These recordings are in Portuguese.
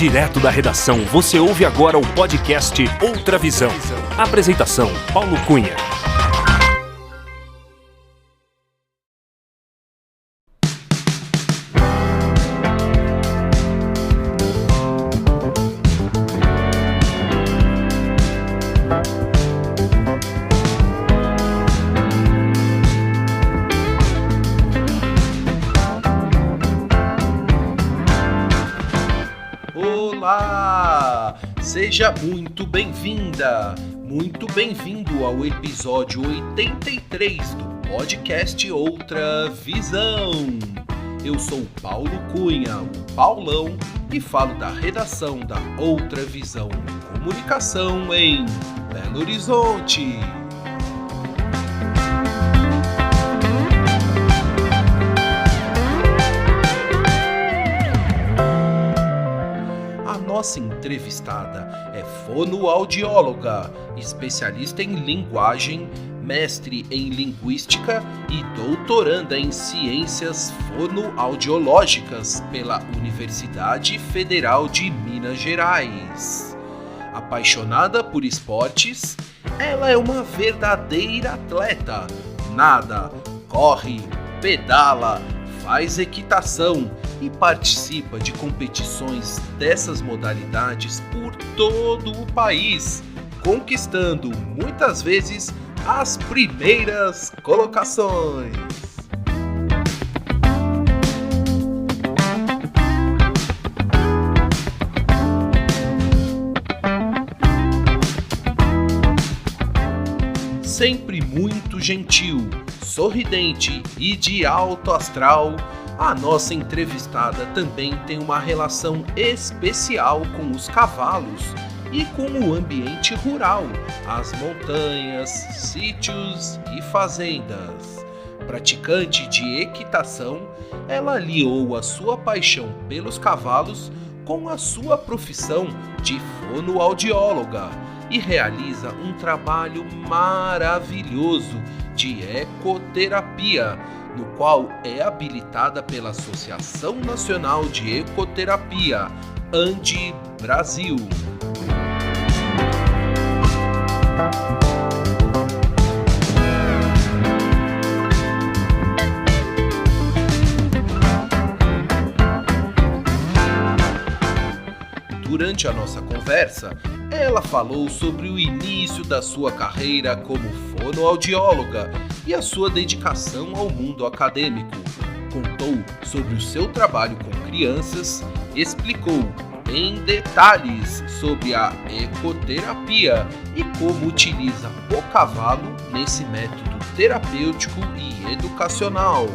Direto da redação, você ouve agora o podcast Outra Visão. Apresentação, Paulo Cunha. Olá! Seja muito bem-vinda, muito bem-vindo ao episódio 83 do podcast Outra Visão. Eu sou o Paulo Cunha, o Paulão, e falo da redação da Outra Visão Comunicação em Belo Horizonte. Nossa entrevistada é fonoaudióloga, especialista em linguagem, mestre em linguística e doutoranda em ciências fonoaudiológicas pela Universidade Federal de Minas Gerais. Apaixonada por esportes, ela é uma verdadeira atleta. Nada, corre, pedala, faz equitação e participa de competições dessas modalidades por todo o país, conquistando muitas vezes as primeiras colocações. Sempre muito gentil, sorridente e de alto astral, a nossa entrevistada também tem uma relação especial com os cavalos e com o ambiente rural, as montanhas, sítios e fazendas. Praticante de equitação, ela aliou a sua paixão pelos cavalos com a sua profissão de fonoaudióloga e realiza um trabalho maravilhoso de ecoterapia, no qual é habilitada pela Associação Nacional de Ecoterapia, ANDE Brasil. Durante a nossa conversa, ela falou sobre o início da sua carreira como fonoaudióloga e a sua dedicação ao mundo acadêmico. Contou sobre o seu trabalho com crianças, explicou em detalhes sobre a ecoterapia e como utiliza o cavalo nesse método terapêutico e educacional.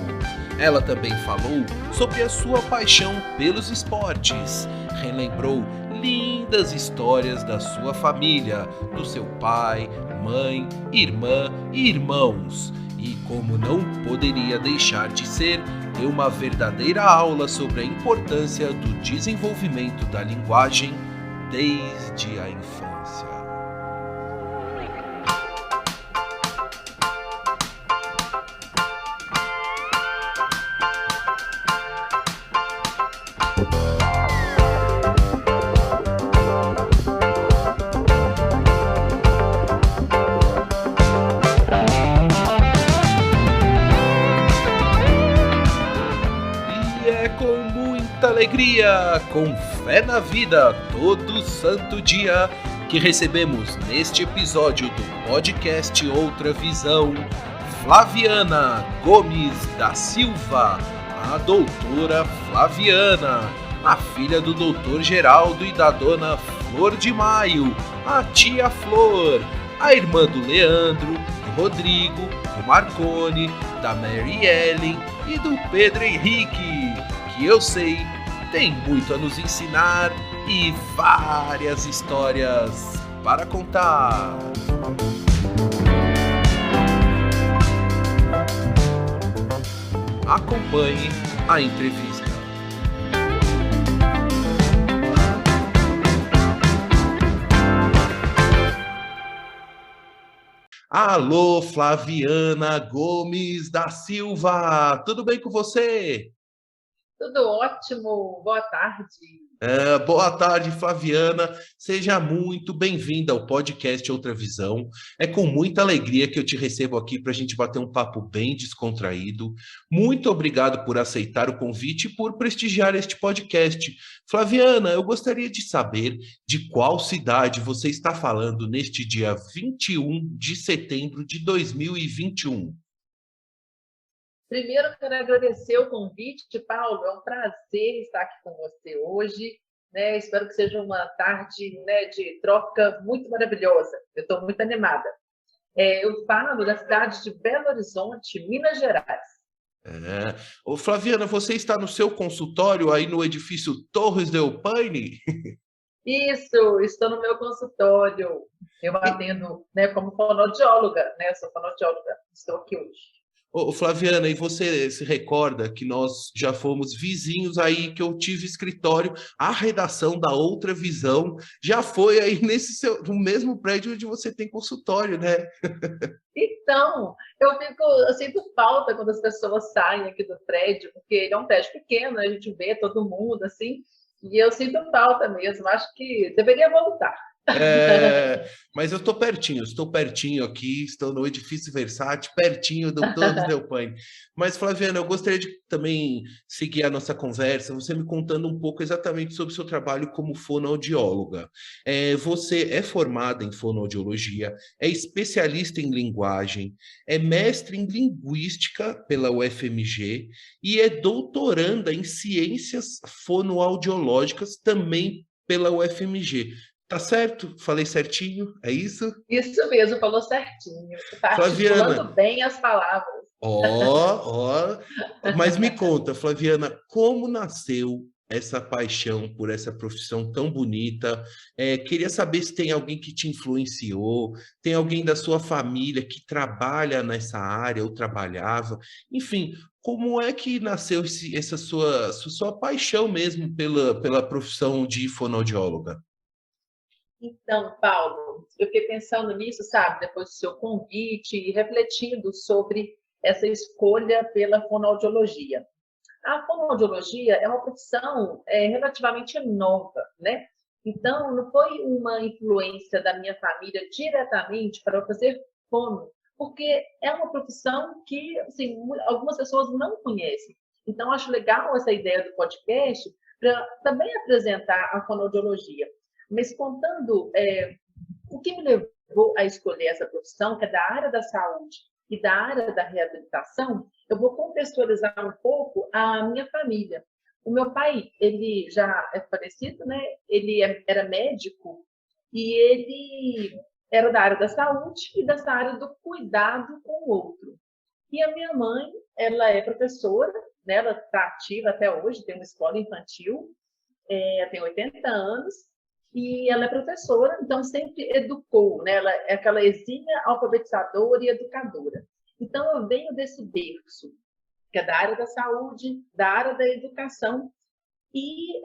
Ela também falou sobre a sua paixão pelos esportes, relembrou lindas histórias da sua família, do seu pai, mãe, irmã e irmãos. E como não poderia deixar de ser, deu uma verdadeira aula sobre a importância do desenvolvimento da linguagem desde a infância. Alegria, com fé na vida, todo santo dia, que recebemos neste episódio do podcast Outra Visão, Flaviana Gomes da Silva, a doutora Flaviana, a filha do doutor Geraldo e da dona Flor de Maio, a tia Flor, a irmã do Leandro, do Rodrigo, do Marcone, da Mary Ellen e do Pedro Henrique, que eu sei tem muito a nos ensinar e várias histórias para contar. Acompanhe a entrevista. Alô, Flaviana Gomes da Silva, tudo bem com você? Tudo ótimo, boa tarde. Boa tarde, Flaviana. Seja muito bem-vinda ao podcast Outra Visão. É com muita alegria que eu te recebo aqui para a gente bater um papo bem descontraído. Muito obrigado por aceitar o convite e por prestigiar este podcast. Flaviana, eu gostaria de saber de qual cidade você está falando neste dia 21 de setembro de 2021. Primeiro, quero agradecer o convite, Paulo. É um prazer estar aqui com você hoje. Né? Espero que seja uma tarde, né, de troca muito maravilhosa. Eu estou muito animada. Eu falo da cidade de Belo Horizonte, Minas Gerais. Ô, Flaviana, você está no seu consultório aí no edifício Torres del Paine? Isso, estou no meu consultório. Eu atendo, né, como fonoaudióloga, né? Eu sou fonoaudióloga. Estou aqui hoje. Ô, Flaviana, e você se recorda que nós já fomos vizinhos aí, que eu tive escritório, a redação da Outra Visão já foi aí no mesmo prédio onde você tem consultório, né? Então, eu sinto falta quando as pessoas saem aqui do prédio, porque ele é um prédio pequeno, né? A gente vê todo mundo, assim, e eu sinto falta mesmo. Acho que deveria voltar. Mas eu estou pertinho aqui, estou no edifício Versace, pertinho do Torres del Paine. Mas, Flaviana, eu gostaria de também seguir a nossa conversa, você me contando um pouco exatamente sobre o seu trabalho como fonoaudióloga. Você é formada em fonoaudiologia, é especialista em linguagem, é mestre em linguística pela UFMG e é doutoranda em ciências fonoaudiológicas também pela UFMG. Tá certo? Falei certinho? É isso? Isso mesmo, falou certinho. Está Flaviana, articulando bem as palavras. ó, mas me conta, Flaviana, como nasceu essa paixão por essa profissão tão bonita? Queria saber se tem alguém que te influenciou, tem alguém da sua família que trabalha nessa área ou trabalhava, enfim, como é que nasceu essa sua paixão mesmo pela profissão de fonoaudióloga? Então, Paulo, eu fiquei pensando nisso, sabe, depois do seu convite e refletindo sobre essa escolha pela fonoaudiologia. A fonoaudiologia é uma profissão relativamente nova, né? Então, não foi uma influência da minha família diretamente para eu fazer fono, porque é uma profissão que, assim, algumas pessoas não conhecem. Então, acho legal essa ideia do podcast para também apresentar a fonoaudiologia. Mas contando o que me levou a escolher essa profissão, que é da área da saúde e da área da reabilitação, eu vou contextualizar um pouco a minha família. O meu pai, ele já é falecido, né? Ele era médico e ele era da área da saúde e dessa área do cuidado com o outro. E a minha mãe, ela é professora, né? Ela está ativa até hoje, tem uma escola infantil, tem 80 anos, e ela é professora, então sempre educou, né? Ela é aquela exímia alfabetizadora e educadora. Então, eu venho desse berço, que é da área da saúde, da área da educação, e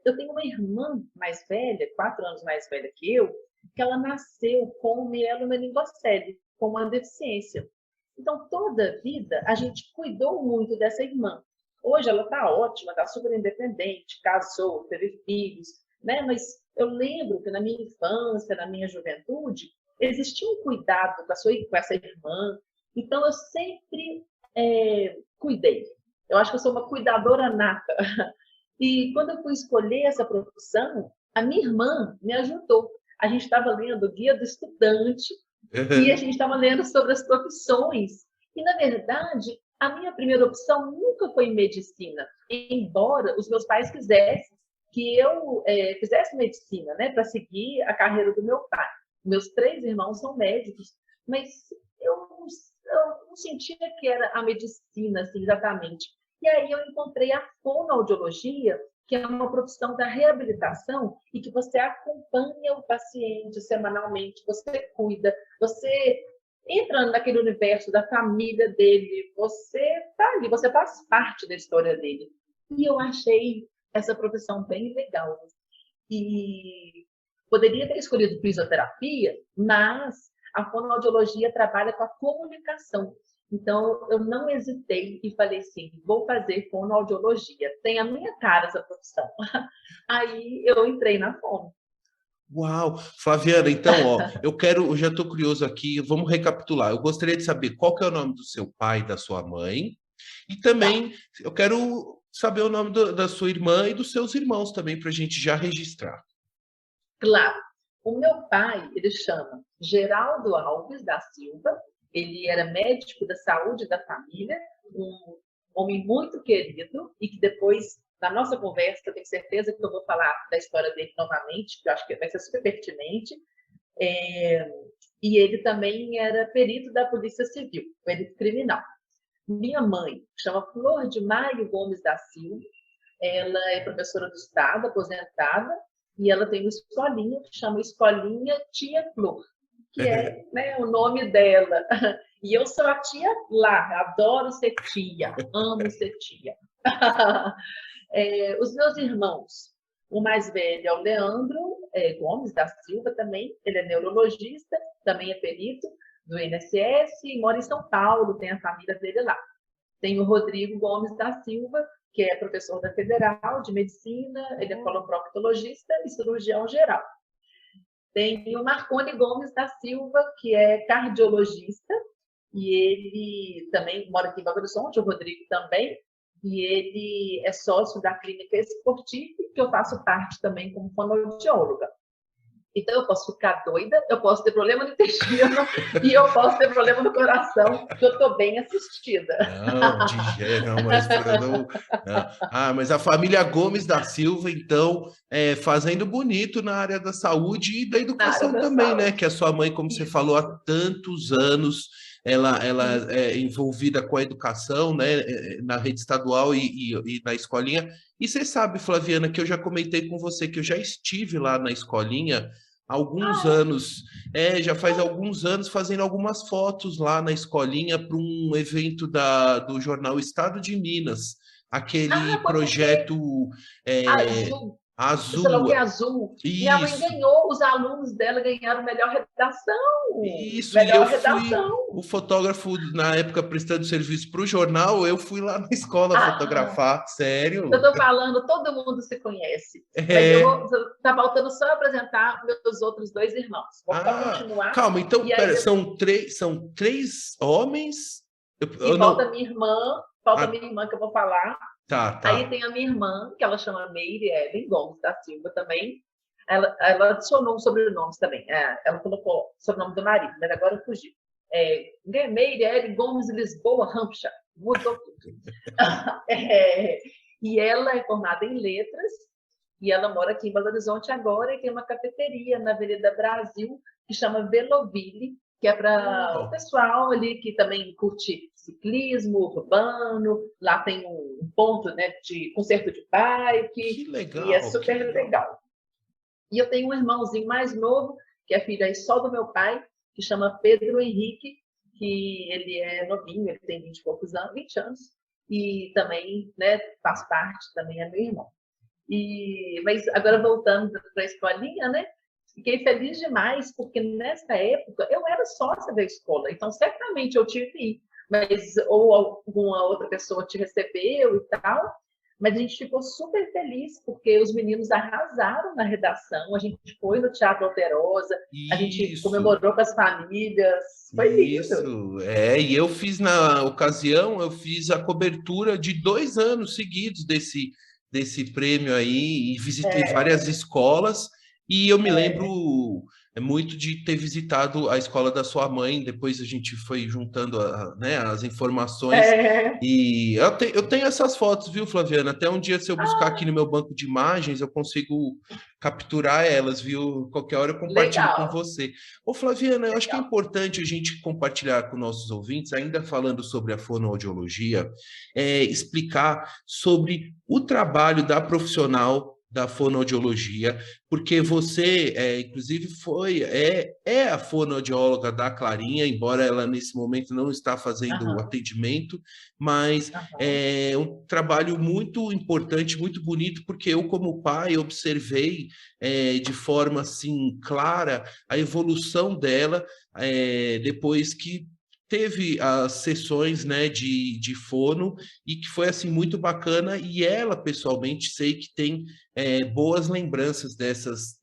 eu tenho uma irmã mais velha, 4 anos mais velha que eu, que ela nasceu com mielomeningocele, com uma deficiência. Então, toda a vida, a gente cuidou muito dessa irmã. Hoje ela está ótima, está super independente, casou, teve filhos, né? Mas eu lembro que na minha infância, na minha juventude, existia um cuidado com essa irmã. Então, eu sempre cuidei. Eu acho que eu sou uma cuidadora nata. E quando eu fui escolher essa profissão, a minha irmã me ajudou. A gente estava lendo o Guia do Estudante e a gente estava lendo sobre as profissões. E, na verdade, a minha primeira opção nunca foi medicina, embora os meus pais quisessem que eu fizesse medicina, né, para seguir a carreira do meu pai. Meus 3 irmãos são médicos, mas eu não sentia que era a medicina, assim, exatamente. E aí eu encontrei a fonoaudiologia, que é uma profissão da reabilitação e que você acompanha o paciente semanalmente, você cuida, você entra naquele universo da família dele, você está ali, você faz parte da história dele. E eu achei essa profissão bem legal. E poderia ter escolhido fisioterapia, mas a fonoaudiologia trabalha com a comunicação. Então, eu não hesitei e falei assim, vou fazer fonoaudiologia. Tem a minha cara essa profissão. Aí eu entrei na fono. Uau! Flaviana, então, ó, eu já estou curioso aqui, vamos recapitular. Eu gostaria de saber qual que é o nome do seu pai e da sua mãe, e Tá, também eu quero saber o nome da sua irmã e dos seus irmãos também, para a gente já registrar. claro. O meu pai, ele chama Geraldo Alves da Silva. Ele era médico da saúde da família, um homem muito querido e que depois, na nossa conversa, eu tenho certeza que eu vou falar da história dele novamente, que eu acho que vai ser super pertinente. É, e ele também era perito da Polícia Civil, perito criminal. Minha mãe chama Flor de Maio Gomes da Silva, ela é professora do Estado, aposentada, e ela tem uma escolinha que chama Escolinha Tia Flor, que é, né, o nome dela. E eu sou a tia lá, adoro ser tia, amo ser tia. Os meus irmãos, o mais velho é o Leandro Gomes da Silva também, ele é neurologista, também é perito do INSS e mora em São Paulo, tem a família dele lá. Tem o Rodrigo Gomes da Silva, que é professor da Federal de Medicina, ele é coloproctologista e cirurgião geral. Tem o Marconi Gomes da Silva, que é cardiologista, e ele também mora aqui em Belo Horizonte, o Rodrigo também, e ele é sócio da Clínica Esportiva, que eu faço parte também como fonoaudióloga. Então, eu posso ficar doida, eu posso ter problema no intestino e eu posso ter problema no coração, que eu estou bem assistida. Não, não, mas não. Mas a família Gomes da Silva, então, fazendo bonito na área da saúde e da educação também, né? Que a sua mãe, como você falou, há tantos anos, ela é envolvida com a educação, né? Na rede estadual e na escolinha. E você sabe, Flaviana, que eu já comentei com você que eu já estive lá na escolinha há alguns anos, já faz alguns anos, fazendo algumas fotos lá na escolinha para um evento do jornal Estado de Minas, aquele projeto Azul. Azul. Sei lá o que é azul. Isso. Minha mãe ganhou, os alunos dela ganharam melhor redação. Isso, melhor e eu redação. fui o fotógrafo, na época, prestando serviço para o jornal, eu fui lá na escola fotografar, sério. Eu estou falando, todo mundo se conhece. Mas tá faltando só apresentar meus outros dois irmãos. Vou continuar. Calma, então, pera, são três homens? E falta minha irmã, minha irmã que eu vou falar. Tá. Aí tem a minha irmã, que ela chama Meire Ellen Gomes da Silva também. Ela adicionou sobrenomes também. Ela colocou o sobrenome do marido, mas agora fugiu. Meire Ellen Gomes Lisboa Hampshire. Mudou tudo. E ela é formada em letras e ela mora aqui em Belo Horizonte agora e tem uma cafeteria na Avenida Brasil que chama Veloville, que é para o pessoal ali que também curte ciclismo urbano. Lá tem um ponto, né, de concerto de bike. Que legal, e é super legal. E eu tenho um irmãozinho mais novo, que é filho aí só do meu pai, que chama Pedro Henrique, que ele é novinho, ele tem 20 e poucos anos, 20 anos, e também, né, faz parte, também é meu irmão. Mas agora voltando para a escolinha, né? Fiquei feliz demais, porque nessa época eu era sócia da escola, então certamente eu tive que ir, mas ou alguma outra pessoa te recebeu e tal, mas a gente ficou super feliz, porque os meninos arrasaram na redação, a gente foi no Teatro Alterosa, a gente comemorou com as famílias, foi lindo. Isso, e eu fiz na ocasião, eu fiz a cobertura de 2 anos seguidos desse prêmio aí, e visitei várias escolas. E eu me lembro muito de ter visitado a escola da sua mãe, depois a gente foi juntando né, as informações. E eu tenho essas fotos, viu, Flaviana? Até um dia, se eu buscar aqui no meu banco de imagens, eu consigo capturar elas, viu? Qualquer hora eu compartilho com você. Ô, Flaviana, eu acho que é importante a gente compartilhar com nossos ouvintes, ainda falando sobre a fonoaudiologia, explicar sobre o trabalho da profissional da fonoaudiologia, porque você, inclusive, é a fonoaudióloga da Clarinha, embora ela, nesse momento, não está fazendo o atendimento, mas é um trabalho muito importante, muito bonito, porque eu, como pai, observei de forma, assim, clara a evolução dela depois que teve as sessões, né, de fono e que foi assim muito bacana e ela pessoalmente sei que tem boas lembranças dessas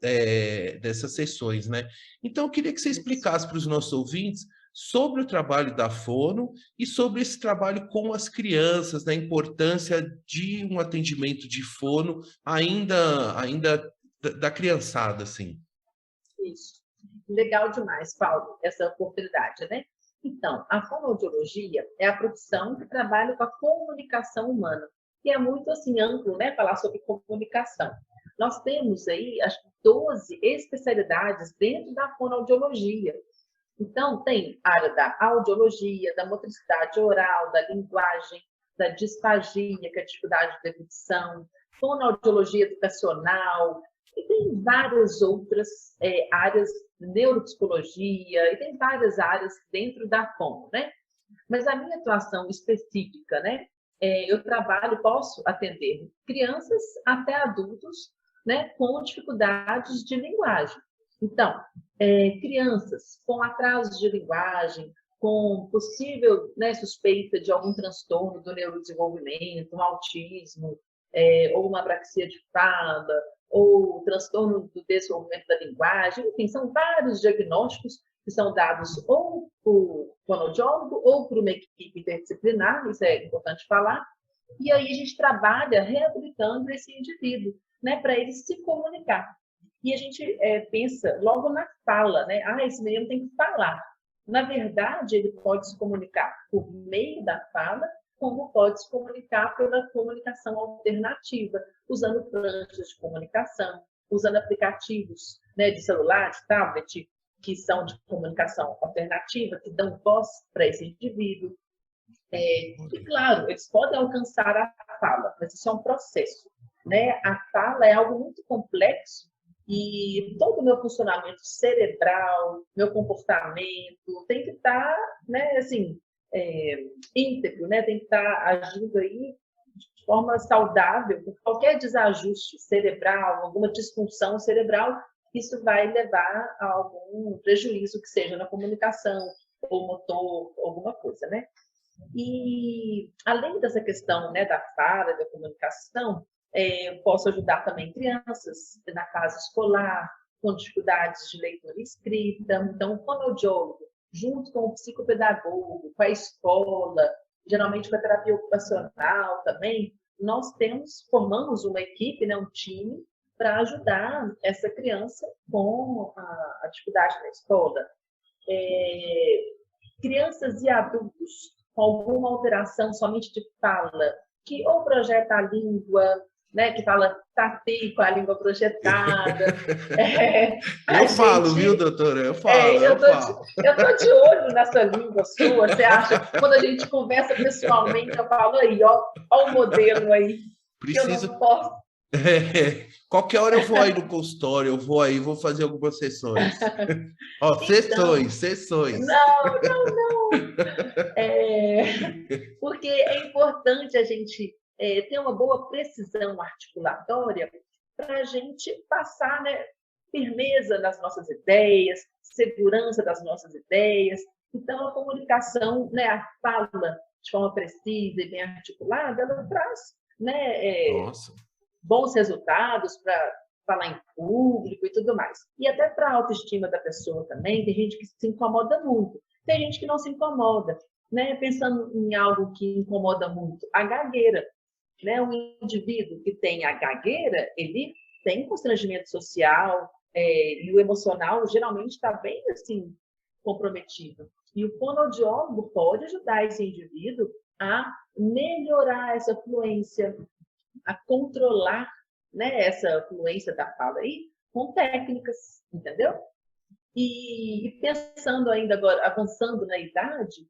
sessões, né? Então eu queria que você explicasse para os nossos ouvintes sobre o trabalho da fono e sobre esse trabalho com as crianças, da importância de um atendimento de fono ainda da criançada, assim. Isso. Legal demais, Paulo, essa oportunidade, né? Então, a fonoaudiologia é a profissão que trabalha com a comunicação humana. E é muito assim amplo, né, falar sobre comunicação. Nós temos aí, acho que 12 especialidades dentro da fonoaudiologia. Então, tem a área da audiologia, da motricidade oral, da linguagem, da disfagia, que é a dificuldade de deglutição, fonoaudiologia educacional, e tem várias outras áreas, neuropsicologia, e tem várias áreas dentro da fono, né? Mas a minha atuação específica, né? Eu trabalho, posso atender crianças até adultos, né? Com dificuldades de linguagem. Então, crianças com atrasos de linguagem, com possível, né, suspeita de algum transtorno do neurodesenvolvimento, um autismo, ou uma apraxia de fala, ou transtorno do desenvolvimento da linguagem, enfim, são vários diagnósticos que são dados ou por fonoaudiólogo ou por uma equipe interdisciplinar, isso é importante falar, e aí a gente trabalha reabilitando esse indivíduo, né, para ele se comunicar. E a gente pensa logo na fala, né? Ah, esse menino tem que falar. Na verdade, ele pode se comunicar por meio da fala, como pode se comunicar pela comunicação alternativa, usando pranchas de comunicação, usando aplicativos, né, de celular, de tablet, que são de comunicação alternativa, que dão voz para esse indivíduo. E, claro, eles podem alcançar a fala, mas isso é um processo, né? A fala é algo muito complexo e todo o meu funcionamento cerebral, meu comportamento tem que estar, né, assim, íntegro, né? Tem que estar agindo aí de forma saudável, porque qualquer desajuste cerebral, alguma disfunção cerebral, isso vai levar a algum prejuízo que seja na comunicação, ou motor, alguma coisa, né? E além dessa questão, né, da fala, da comunicação, eu posso ajudar também crianças na fase escolar, com dificuldades de leitura e escrita. Então, o fonoaudiólogo, junto com o psicopedagogo, com a escola, geralmente com a terapia ocupacional também, nós formamos uma equipe, né, um time, para ajudar essa criança com a dificuldade na escola. Crianças e adultos com alguma alteração somente de fala, que ou projeta a língua, né, que fala tati com a língua projetada. Eu falo, viu, doutora? Eu falo. Eu tô de olho nessa língua sua. Você acha que quando a gente conversa pessoalmente, eu falo aí, ó o modelo aí. Preciso... Que eu não posso. Qualquer hora eu vou aí no consultório, eu vou aí, vou fazer algumas sessões. Ó, então, sessões. Não. Porque é importante a gente ter uma boa precisão articulatória para a gente passar, né, firmeza nas nossas ideias, segurança das nossas ideias. Então, a comunicação, né, a fala de forma precisa e bem articulada, ela traz, né, bons resultados para falar em público e tudo mais. E até para a autoestima da pessoa também, tem gente que se incomoda muito, tem gente que não se incomoda, né? Pensando em algo que incomoda muito, a gagueira, né? Um indivíduo que tem a gagueira, ele tem constrangimento social, e o emocional geralmente está bem assim comprometido. E o fonoaudiólogo pode ajudar esse indivíduo a melhorar essa fluência, a controlar, né, essa fluência da fala aí com técnicas, entendeu? E pensando ainda agora, avançando na idade,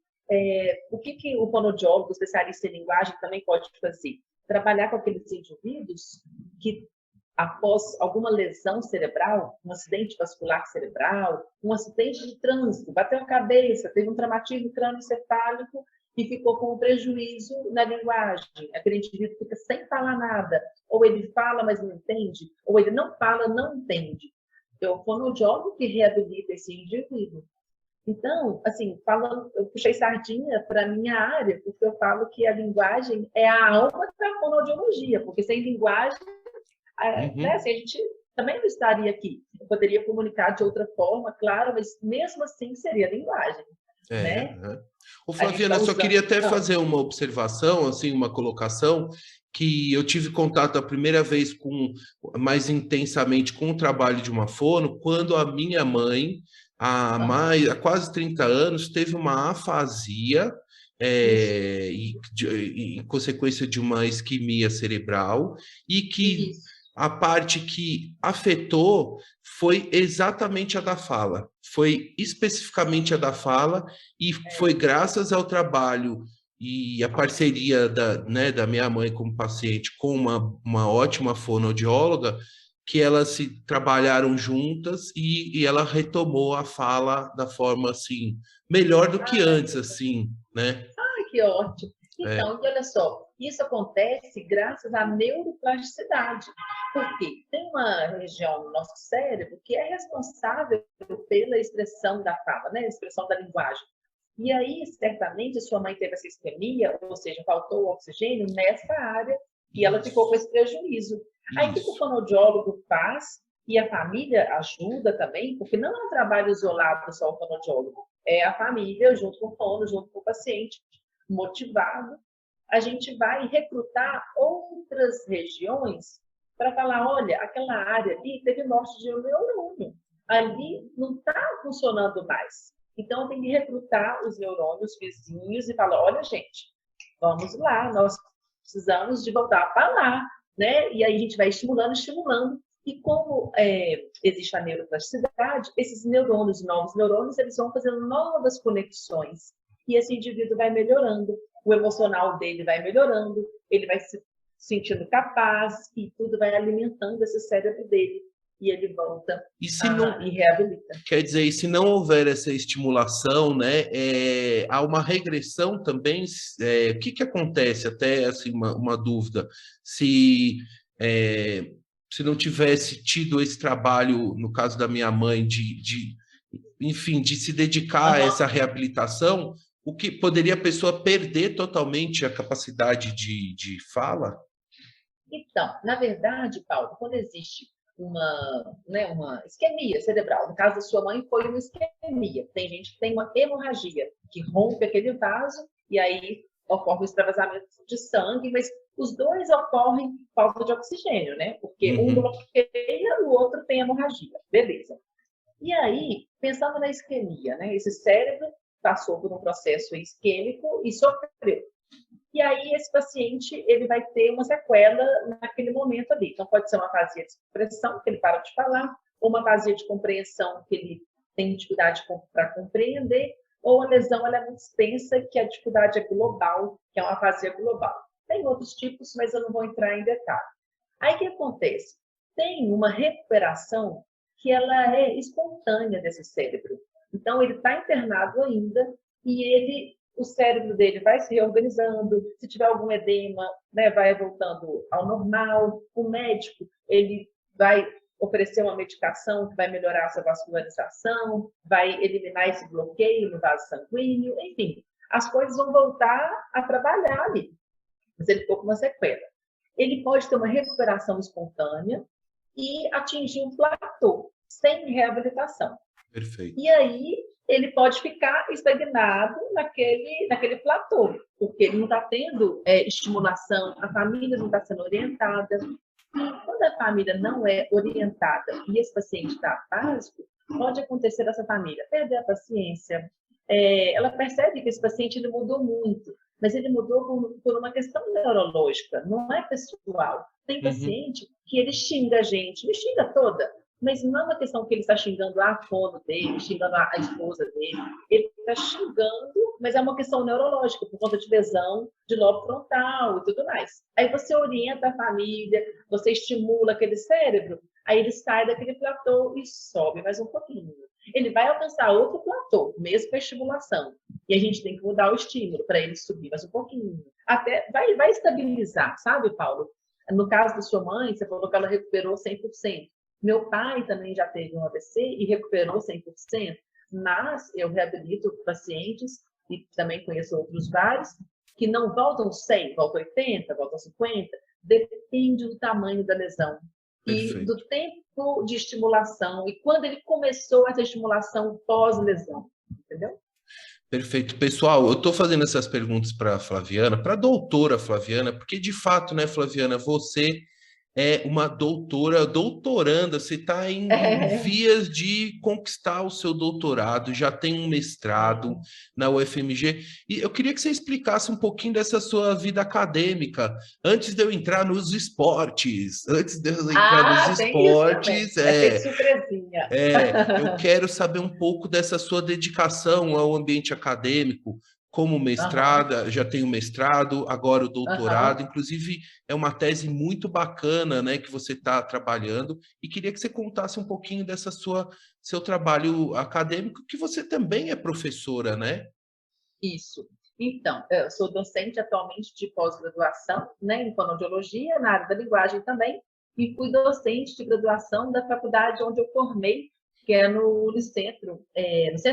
o que o fonoaudiólogo, especialista em linguagem, também pode fazer? Trabalhar com aqueles indivíduos que, após alguma lesão cerebral, um acidente vascular cerebral, um acidente de trânsito, bateu a cabeça, teve um traumatismo crânioencefálico e ficou com um prejuízo na linguagem. Aquele indivíduo fica sem falar nada, ou ele fala, mas não entende, ou ele não fala, não entende. É o fonoaudiólogo que reabilita esse indivíduo. Então, assim, falando, eu puxei sardinha para a minha área, porque eu falo que a linguagem é a alma da fonoaudiologia, porque sem linguagem, né, assim, a gente também não estaria aqui. Eu poderia comunicar de outra forma, claro, mas mesmo assim seria linguagem, né? Ô, Flaviana, só queria até fazer uma observação, assim, uma colocação, que eu tive contato a primeira vez mais intensamente com o trabalho de uma fono, quando a minha mãe, há quase 30 anos, teve uma afasia, em consequência de uma isquemia cerebral, e que a parte que afetou foi exatamente a da fala, foi especificamente a da fala, e foi graças ao trabalho e a parceria da minha mãe como paciente com uma ótima fonoaudióloga, que elas se trabalharam juntas e ela retomou a fala da forma assim, melhor do que antes, assim, né? Ai, que ótimo! Então, e olha só, isso acontece graças à neuroplasticidade. Por quê? Tem uma região no nosso cérebro que é responsável pela expressão da fala, né? A expressão da linguagem. E aí, certamente, sua mãe teve essa isquemia, ou seja, faltou o oxigênio nessa área e ela ficou com esse prejuízo. Aí, o que o fonoaudiólogo faz? E a família ajuda também, porque não é um trabalho isolado só o fonoaudiólogo. É a família, junto com o fono, junto com o paciente, motivado. A gente vai recrutar outras regiões para falar, olha, aquela área ali teve morte de um neurônio. Ali não está funcionando mais. Então, tem que recrutar os neurônios vizinhos e falar, olha, gente, vamos lá, nós precisamos de voltar a falar, né? E aí a gente vai estimulando. E como existe a neuroplasticidade, esses neurônios, novos neurônios, eles vão fazendo novas conexões. E esse indivíduo vai melhorando, o emocional dele vai melhorando, ele vai se sentindo capaz e tudo vai alimentando esse cérebro dele. E ele volta e reabilita. Quer dizer, e se não houver essa estimulação, né, há uma regressão também. O que acontece? Até assim, uma dúvida. Se não tivesse tido esse trabalho, no caso da minha mãe, enfim, de se dedicar a essa reabilitação, o que poderia a pessoa perder totalmente a capacidade de fala? Então, na verdade, Paulo, quando existe uma isquemia cerebral. No caso da sua mãe, foi uma isquemia. Tem gente que tem uma hemorragia, que rompe aquele vaso e aí ocorre o extravasamento de sangue, mas os dois ocorrem por falta de oxigênio, né? Porque um bloqueia, o outro tem hemorragia. Beleza. E aí, pensando na isquemia, né? Esse cérebro passou por um processo isquêmico e sofreu. E aí, esse paciente, ele vai ter uma sequela naquele momento ali. Então, pode ser uma afasia de expressão, que ele para de falar, ou uma afasia de compreensão, que ele tem dificuldade para compreender, ou a lesão ela é muito extensa, que a dificuldade é global, que é uma afasia global. Tem outros tipos, mas eu não vou entrar em detalhe. Aí, o que acontece? Tem uma recuperação que ela é espontânea desse cérebro. Então, ele está internado ainda e o cérebro dele vai se reorganizando, se tiver algum edema, né, vai voltando ao normal. O médico, ele vai oferecer uma medicação que vai melhorar essa vascularização, vai eliminar esse bloqueio no vaso sanguíneo, enfim, as coisas vão voltar a trabalhar ali. Mas ele ficou com uma sequela. Ele pode ter uma recuperação espontânea e atingir um platô, sem reabilitação. Perfeito. E aí, ele pode ficar estagnado naquele platô, porque ele não está tendo estimulação, a família não está sendo orientada. E quando a família não é orientada e esse paciente está apático, pode acontecer essa família perder a paciência. Ela percebe que esse paciente ele mudou muito, mas ele mudou por uma questão neurológica, não é pessoal. Tem paciente que ele xinga a gente, me xinga toda, mas não é uma questão que ele está xingando a fono dele, xingando a esposa dele. Ele está xingando, mas é uma questão neurológica, por conta de lesão de lobo frontal e tudo mais. Aí você orienta a família, você estimula aquele cérebro, aí ele sai daquele platô e sobe mais um pouquinho. Ele vai alcançar outro platô, mesmo com a estimulação. E a gente tem que mudar o estímulo para ele subir mais um pouquinho. Até vai estabilizar, sabe, Paulo? No caso da sua mãe, você falou que ela recuperou 100%. Meu pai também já teve um AVC e recuperou 100%, mas eu reabilito pacientes, e também conheço outros vários, que não voltam 100, voltam 80, voltam 50, depende do tamanho da lesão e do Perfeito. tempo de estimulação, e quando ele começou essa estimulação pós-lesão, entendeu? Perfeito. Pessoal, eu estou fazendo essas perguntas para a Flaviana, para a doutora Flaviana, porque de fato, né, Flaviana, você é uma doutora, doutoranda, você está em É, vias de conquistar o seu doutorado, já tem um mestrado é. na UFMG, e eu queria que você explicasse um pouquinho dessa sua vida acadêmica, antes de eu entrar nos esportes, antes de eu entrar nos Ah, tem isso também. esportes, É feito surpresinha. eu quero saber um pouco dessa sua dedicação ao ambiente acadêmico, como Aham, mestrada, já tenho mestrado, agora o doutorado, aham. inclusive é uma tese muito bacana, né, que você está trabalhando, e queria que você contasse um pouquinho dessa seu trabalho acadêmico, que você também é professora, né? Isso. Então, eu sou docente atualmente de pós-graduação, né, em fonoaudiologia, na área da linguagem também, e fui docente de graduação da faculdade onde eu formei, que é no Centro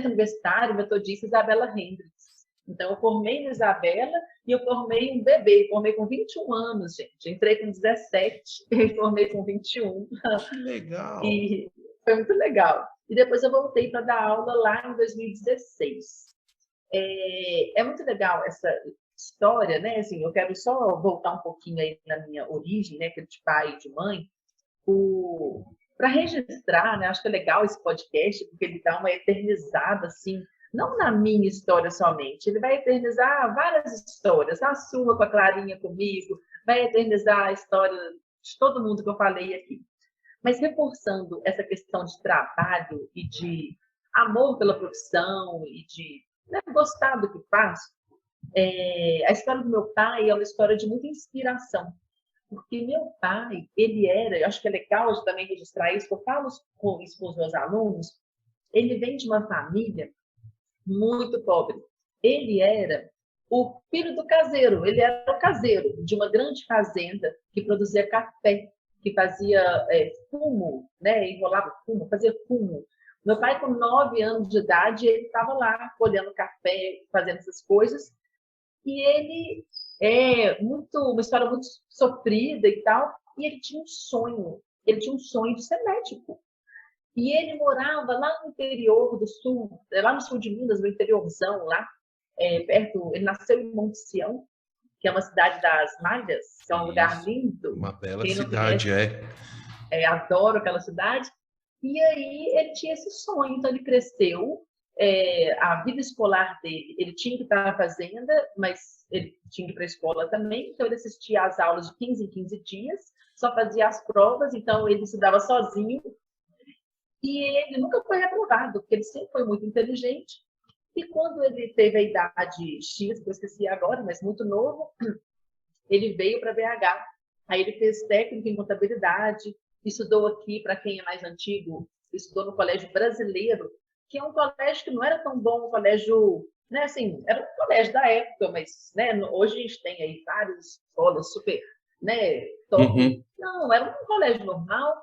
Universitário Metodista Isabela Hendricks. Então, eu formei no Isabela e eu formei um bebê, formei com 21 anos, gente. Entrei com 17 e formei com 21. Que legal! E foi muito legal. E depois eu voltei para dar aula lá em 2016. É muito legal essa história, né? Assim, eu quero só voltar um pouquinho aí na minha origem, né? Que é de pai e de mãe, para registrar, né? Acho que é legal esse podcast, porque ele dá uma eternizada, assim, não na minha história somente, ele vai eternizar várias histórias, a sua com a Clarinha comigo, vai eternizar a história de todo mundo que eu falei aqui. Mas reforçando essa questão de trabalho e de amor pela profissão e de, né, gostar do que faz, a história do meu pai é uma história de muita inspiração. Porque meu pai, ele era, eu acho que é legal de também registrar isso, eu falo isso com os meus alunos, ele vem de uma família muito pobre. Ele era o filho do caseiro, ele era o caseiro de uma grande fazenda que produzia café, que fazia fumo, né? Enrolava fumo, fazia fumo. Meu pai, com 9 anos de idade, ele estava lá colhendo café, fazendo essas coisas, e ele uma história muito sofrida e tal, e ele tinha um sonho de ser médico. E ele morava lá no interior do sul, lá no sul de Minas, no interiorzão, lá, perto, ele nasceu em Monte Sião, que é uma cidade das Malhas, que é um lugar Isso, lindo. uma bela Quem não cidade, conhece, é. adoro aquela cidade. E aí ele tinha esse sonho, então ele cresceu, a vida escolar dele, ele tinha que estar na fazenda, mas ele tinha que ir para a escola também, então ele assistia às aulas de 15 em 15 dias, só fazia as provas, então ele estudava sozinho, e ele nunca foi reprovado, porque ele sempre foi muito inteligente, e quando ele teve a idade X, que eu esqueci agora, mas muito novo, ele veio para BH. Aí ele fez técnico em contabilidade, estudou aqui, para quem é mais antigo, estudou no Colégio Brasileiro, que é um colégio que não era tão bom, um colégio, né, assim, era um colégio da época, mas, né, hoje a gente tem aí várias escolas super, né, top. Uhum. Não, era um colégio normal.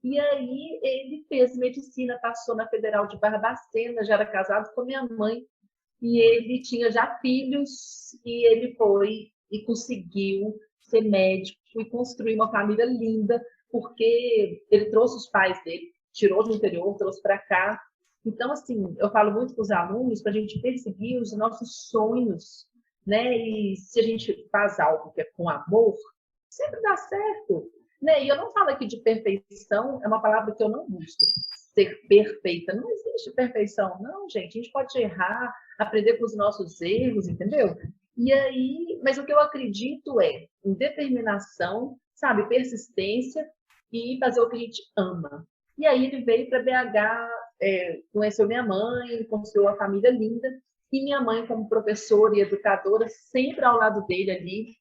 E aí ele fez medicina, passou na Federal de Barbacena, já era casado com minha mãe, e ele tinha já filhos, e ele foi e conseguiu ser médico e construir uma família linda, porque ele trouxe os pais dele, tirou do interior, trouxe para cá. Então, assim, eu falo muito com os alunos para a gente perseguir os nossos sonhos, né? E se a gente faz algo que é com amor, sempre dá certo, né? E eu não falo aqui de perfeição, é uma palavra que eu não busco. Ser perfeita. Não existe perfeição, não, gente. A gente pode errar, aprender com os nossos erros, entendeu? E aí, mas o que eu acredito é em determinação, sabe, persistência e fazer o que a gente ama. E aí ele veio para BH, conheceu minha mãe, construiu uma família linda, e minha mãe, como professora e educadora, sempre ao lado dele ali,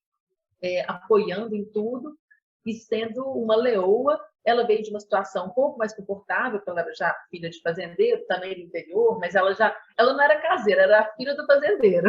apoiando em tudo, e sendo uma leoa. Ela veio de uma situação um pouco mais confortável, porque ela era já filha de fazendeiro, também do interior, mas ela não era caseira, era a filha do fazendeiro.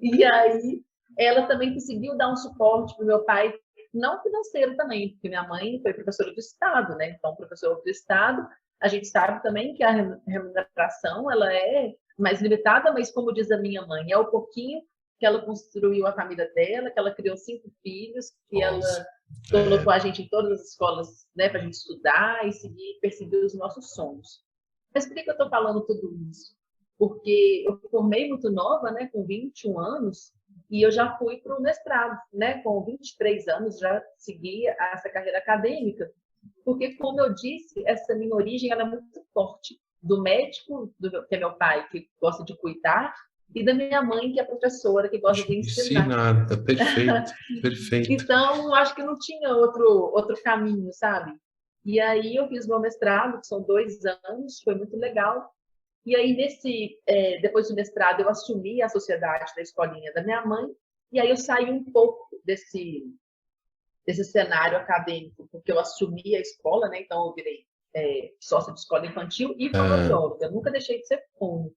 E aí ela também conseguiu dar um suporte para o meu pai, não financeiro também, porque minha mãe foi professora do Estado, né? Então, professora do Estado, A gente sabe também que a remuneração ela é mais limitada, mas como diz a minha mãe, é o pouquinho que ela construiu a família dela, que ela criou 5 filhos, que Nossa, ela colocou a gente em todas as escolas, né, para a gente estudar e seguir, perseguir os nossos sonhos. Mas por que eu estou falando tudo isso? Porque eu formei muito nova, né, com 21 anos, e eu já fui para o mestrado, né, com 23 anos, já segui essa carreira acadêmica, porque, como eu disse, essa minha origem ela é muito forte, do médico, que é meu pai, que gosta de cuidar, e da minha mãe, que é professora, que gosta de ensinar. ensinada, perfeito, perfeito. Então, acho que não tinha outro caminho, sabe? E aí eu fiz meu mestrado, que são 2 anos, foi muito legal. E aí, depois do mestrado, eu assumi a sociedade da escolinha da minha mãe, e aí eu saí um pouco desse cenário acadêmico, porque eu assumi a escola, né? Então eu virei sócia de escola infantil e fonoaudióloga, eu nunca deixei de ser fono.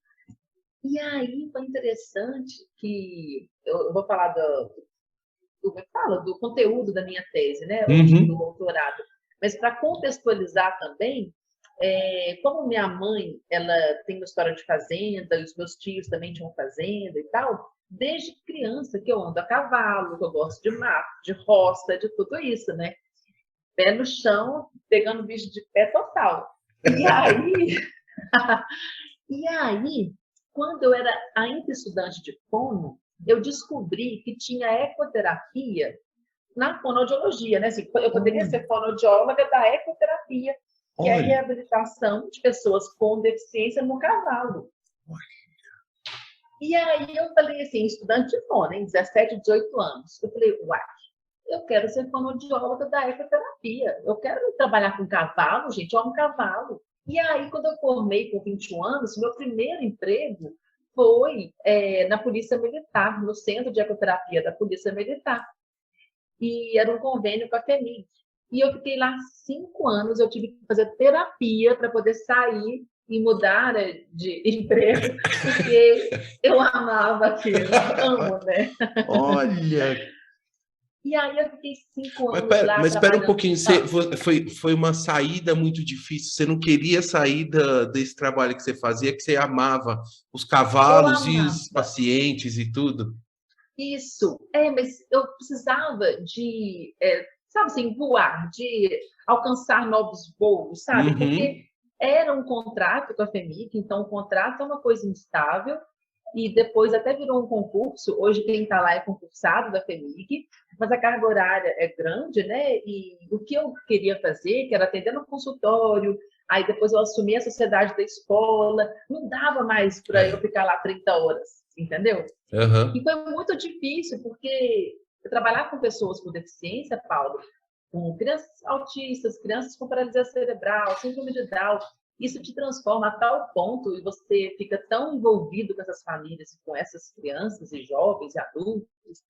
E aí foi interessante que eu vou falar do conteúdo da minha tese, né? Do doutorado. Mas para contextualizar também, como minha mãe ela tem uma história de fazenda, e os meus tios também tinham fazenda e tal, desde criança que eu ando a cavalo, que eu gosto de mato, de roça, de tudo isso, né? Pé no chão, pegando bicho de pé total. E aí, e aí, quando eu era ainda estudante de fono, eu descobri que tinha ecoterapia na fonoaudiologia, né? Assim, eu poderia ser fonoaudióloga da ecoterapia, que é a reabilitação de pessoas com deficiência no cavalo. E aí eu falei assim, estudante de fono, em 17, 18 anos. Eu falei, uai, eu quero ser fonoaudióloga da ecoterapia. Eu quero trabalhar com cavalo, gente, eu amo cavalo. E aí, quando eu formei com 21 anos, meu primeiro emprego foi na Polícia Militar, no Centro de Ecoterapia da Polícia Militar. E era um convênio com a FEMIG. E eu fiquei lá 5 anos, eu tive que fazer terapia para poder sair e mudar de emprego, porque eu amava aquilo, amo, né? Olha! E aí eu fiquei 5 anos lá Mas espera um trabalhando. pouquinho, foi uma saída muito difícil, você não queria sair desse trabalho que você fazia, que você amava os Eu cavalos e amava. os pacientes e tudo? Isso, mas eu precisava de, sabe assim, voar, de alcançar novos voos, sabe? Porque era um contrato com a FEMIG, então o contrato é uma coisa instável, e depois até virou um concurso, hoje quem está lá é concursado da FEMIG, mas a carga horária é grande, né? E o que eu queria fazer, que era atender no consultório, aí depois eu assumi a sociedade da escola, não dava mais para eu ficar lá 30 horas, entendeu? E foi muito difícil, porque trabalhar com pessoas com deficiência, Paulo, com crianças autistas, crianças com paralisia cerebral, síndrome de Down, isso te transforma a tal ponto e você fica tão envolvido com essas famílias, com essas crianças e jovens e adultos,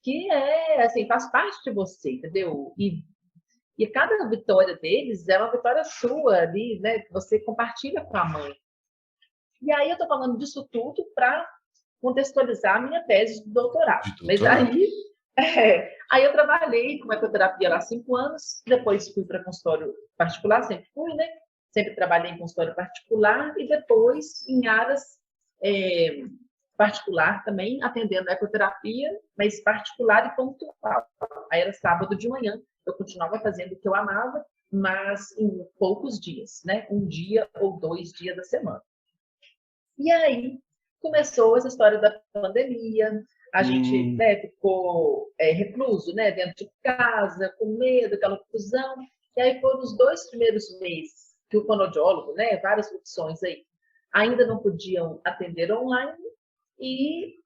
que assim, faz parte de você, entendeu? E cada vitória deles é uma vitória sua ali, né? Que você compartilha com a mãe. E aí eu estou falando disso tudo para contextualizar a minha tese de doutorado. Mas aí eu trabalhei com ecoterapia lá 5 anos, depois fui para consultório particular, sempre fui, né? Sempre trabalhei em consultório particular e depois em áreas particular também, atendendo ecoterapia, mas particular e pontual. Aí era sábado de manhã, eu continuava fazendo o que eu amava, mas em poucos dias, né? 1 dia ou 2 dias da semana. E aí começou essa história da pandemia, a gente ficou recluso, né, dentro de casa, com medo, aquela confusão. E aí foram os 2 primeiros meses que o fonoaudiólogo, né, várias profissões aí, ainda não podiam atender online e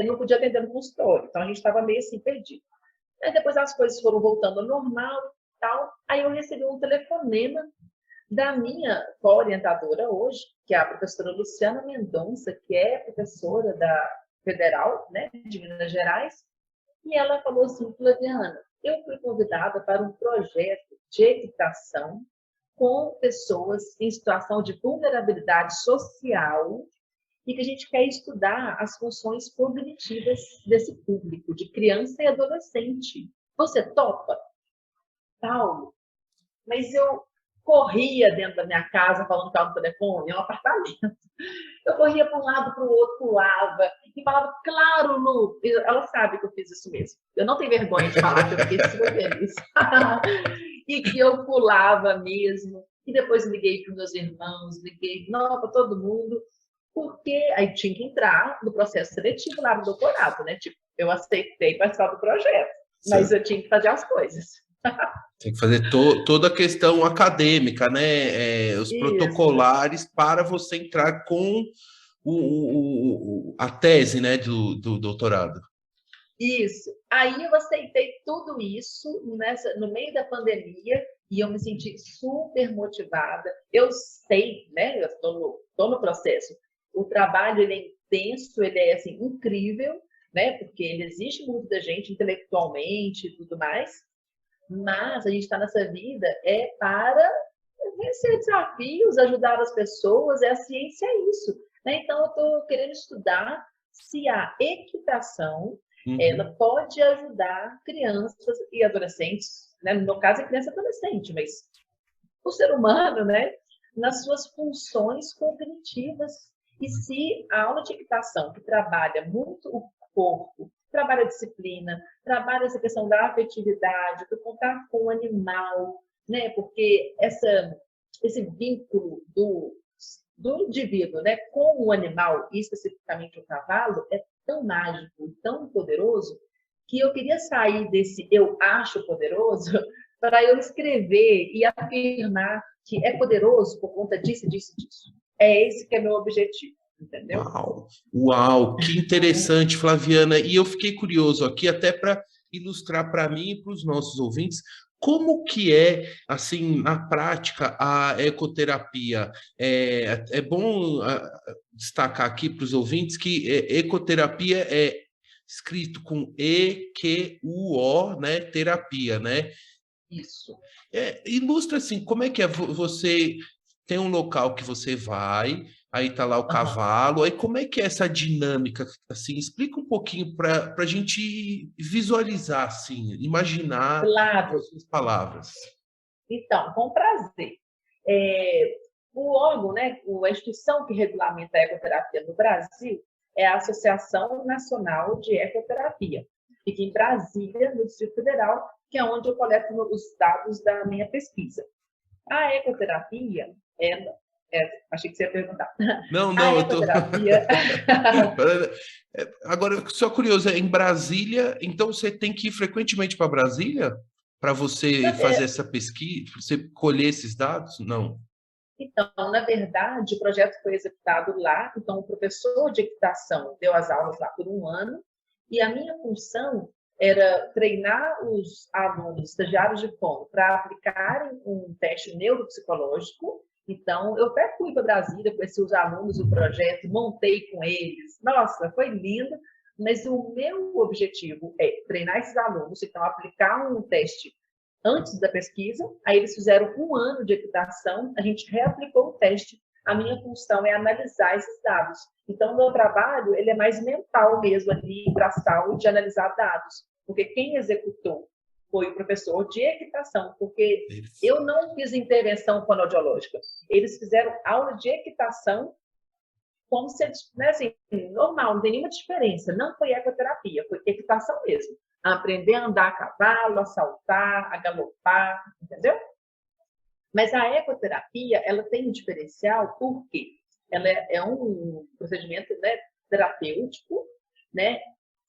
não podia atender no consultório. Então a gente estava meio assim perdido. Aí depois as coisas foram voltando ao normal e tal. Aí eu recebi um telefonema da minha co-orientadora hoje, que é a professora Luciana Mendonça, que é professora da Federal, né, de Minas Gerais, e ela falou assim, Flaviana, eu fui convidada para um projeto de equitação com pessoas em situação de vulnerabilidade social e que a gente quer estudar as funções cognitivas desse público, de criança e adolescente. Você topa? Paulo, mas eu corria dentro da minha casa falando que estava no telefone, é um apartamento. Eu corria para um lado, para o outro, pulava e falava, claro, Lu, ela sabe que eu fiz isso mesmo. Eu não tenho vergonha de falar que eu fiquei super feliz. E que eu pulava mesmo. E depois liguei para os meus irmãos, liguei para todo mundo, porque aí tinha que entrar no processo seletivo lá no doutorado, né? Tipo, eu aceitei participar do projeto, mas eu tinha que fazer as coisas. Tem que fazer toda a questão acadêmica, né? Os protocolares para você entrar com a tese, né, do doutorado. Isso. Aí eu aceitei tudo isso no meio da pandemia e eu me senti super motivada. Eu sei, né? Eu estou no processo. O trabalho ele é intenso, ele é assim, incrível, né? Porque ele exige muito da gente intelectualmente e tudo mais. Mas a gente está nessa vida para vencer desafios, ajudar as pessoas, a ciência é isso. Né? Então, eu estou querendo estudar se a equitação ela pode ajudar crianças e adolescentes, né? No meu caso é criança e adolescente, mas o ser humano, né? Nas suas funções cognitivas. E se a aula de equitação, que trabalha muito o corpo, trabalha a disciplina, trabalha essa questão da afetividade, do contato com o animal, né? Porque esse vínculo do indivíduo, né, com o animal, e especificamente o cavalo, é tão mágico, tão poderoso, que eu queria sair desse eu acho poderoso para eu escrever e afirmar que é poderoso por conta disso, disso, disso. É esse que é meu objetivo. Entendeu? Uau, que interessante, Flaviana. E eu fiquei curioso aqui, até para ilustrar para mim e para os nossos ouvintes, como que é, assim, na prática, a ecoterapia. É bom destacar aqui para os ouvintes que ecoterapia é escrito com E-Q-U-O, né? Terapia, né? Isso. Ilustra, assim, como é que é você... Tem um local que você vai, aí tá lá o cavalo, aí como é que é essa dinâmica? Assim, explica um pouquinho para a gente visualizar, assim, imaginar claro. as suas palavras. Então, com prazer. O órgão, né, a instituição que regulamenta a ecoterapia no Brasil é a Associação Nacional de Ecoterapia. Fica em Brasília, no Distrito Federal, que é onde eu coleto os dados da minha pesquisa. A ecoterapia, achei que você ia perguntar. Não, a ecoterapia... Agora, só curioso, em Brasília, então você tem que ir frequentemente para Brasília para você fazer essa pesquisa, para você colher esses dados? Não. Então, na verdade, o projeto foi executado lá, então o professor de equitação deu as aulas lá por 1 ano, e a minha função era treinar os alunos estagiários de fono para aplicarem um teste neuropsicológico. Então, eu até fui para Brasília, conheci os alunos do projeto, montei com eles. Nossa, foi lindo, mas o meu objetivo é treinar esses alunos, então aplicar um teste antes da pesquisa. Aí eles fizeram 1 ano de equitação, a gente reaplicou o teste. A minha função é analisar esses dados. Então, o meu trabalho ele é mais mental mesmo, ali, braçal, de analisar dados. Porque quem executou foi o professor de equitação, porque eu não fiz intervenção fonoaudiológica. Eles fizeram aula de equitação como se, né, assim, normal, não tem nenhuma diferença. Não foi ecoterapia, foi equitação mesmo. Aprender a andar a cavalo, a saltar, a galopar, entendeu? Mas a ecoterapia, ela tem um diferencial porque ela é um procedimento, né, terapêutico, né,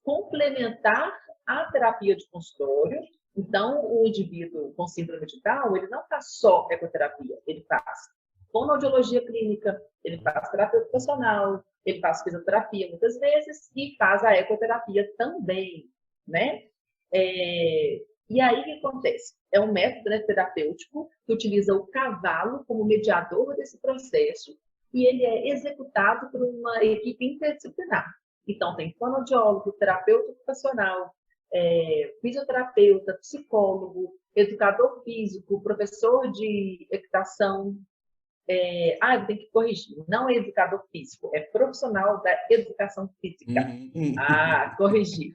complementar à terapia de consultório. Então, o indivíduo com síndrome de Down, ele não faz só ecoterapia, ele faz fonoaudiologia clínica, ele faz terapia ocupacional, ele faz fisioterapia muitas vezes e faz a ecoterapia também, né? E aí o que acontece? É um método, né, terapêutico que utiliza o cavalo como mediador desse processo e ele é executado por uma equipe interdisciplinar. Então, tem fonoaudiólogo, terapeuta ocupacional, fisioterapeuta, psicólogo, educador físico, professor de equitação. Eu tenho que corrigir. Não é educador físico, é profissional da educação física. Corrigi.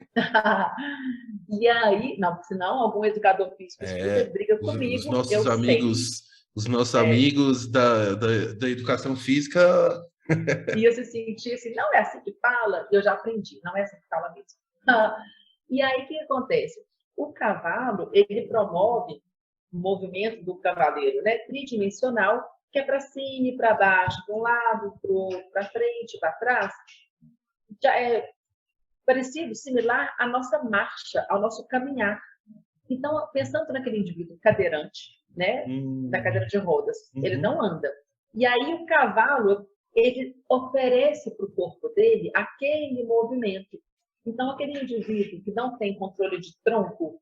E aí, não, senão algum educador físico escuta, briga comigo. Os nossos amigos os nossos É, amigos da educação física. e eu se sentia assim, não é assim que fala, eu já aprendi, não é assim que fala mesmo. E aí, o que acontece? O cavalo, ele promove o movimento do cavaleiro, né, tridimensional, que é para cima e para baixo, para um lado, para o outro, para frente, para trás. Já é parecido, similar à nossa marcha, ao nosso caminhar. Então, pensando naquele indivíduo cadeirante, né, da cadeira de rodas, ele Uhum. não anda. E aí o cavalo, ele oferece para o corpo dele aquele movimento. Então, aquele indivíduo que não tem controle de tronco,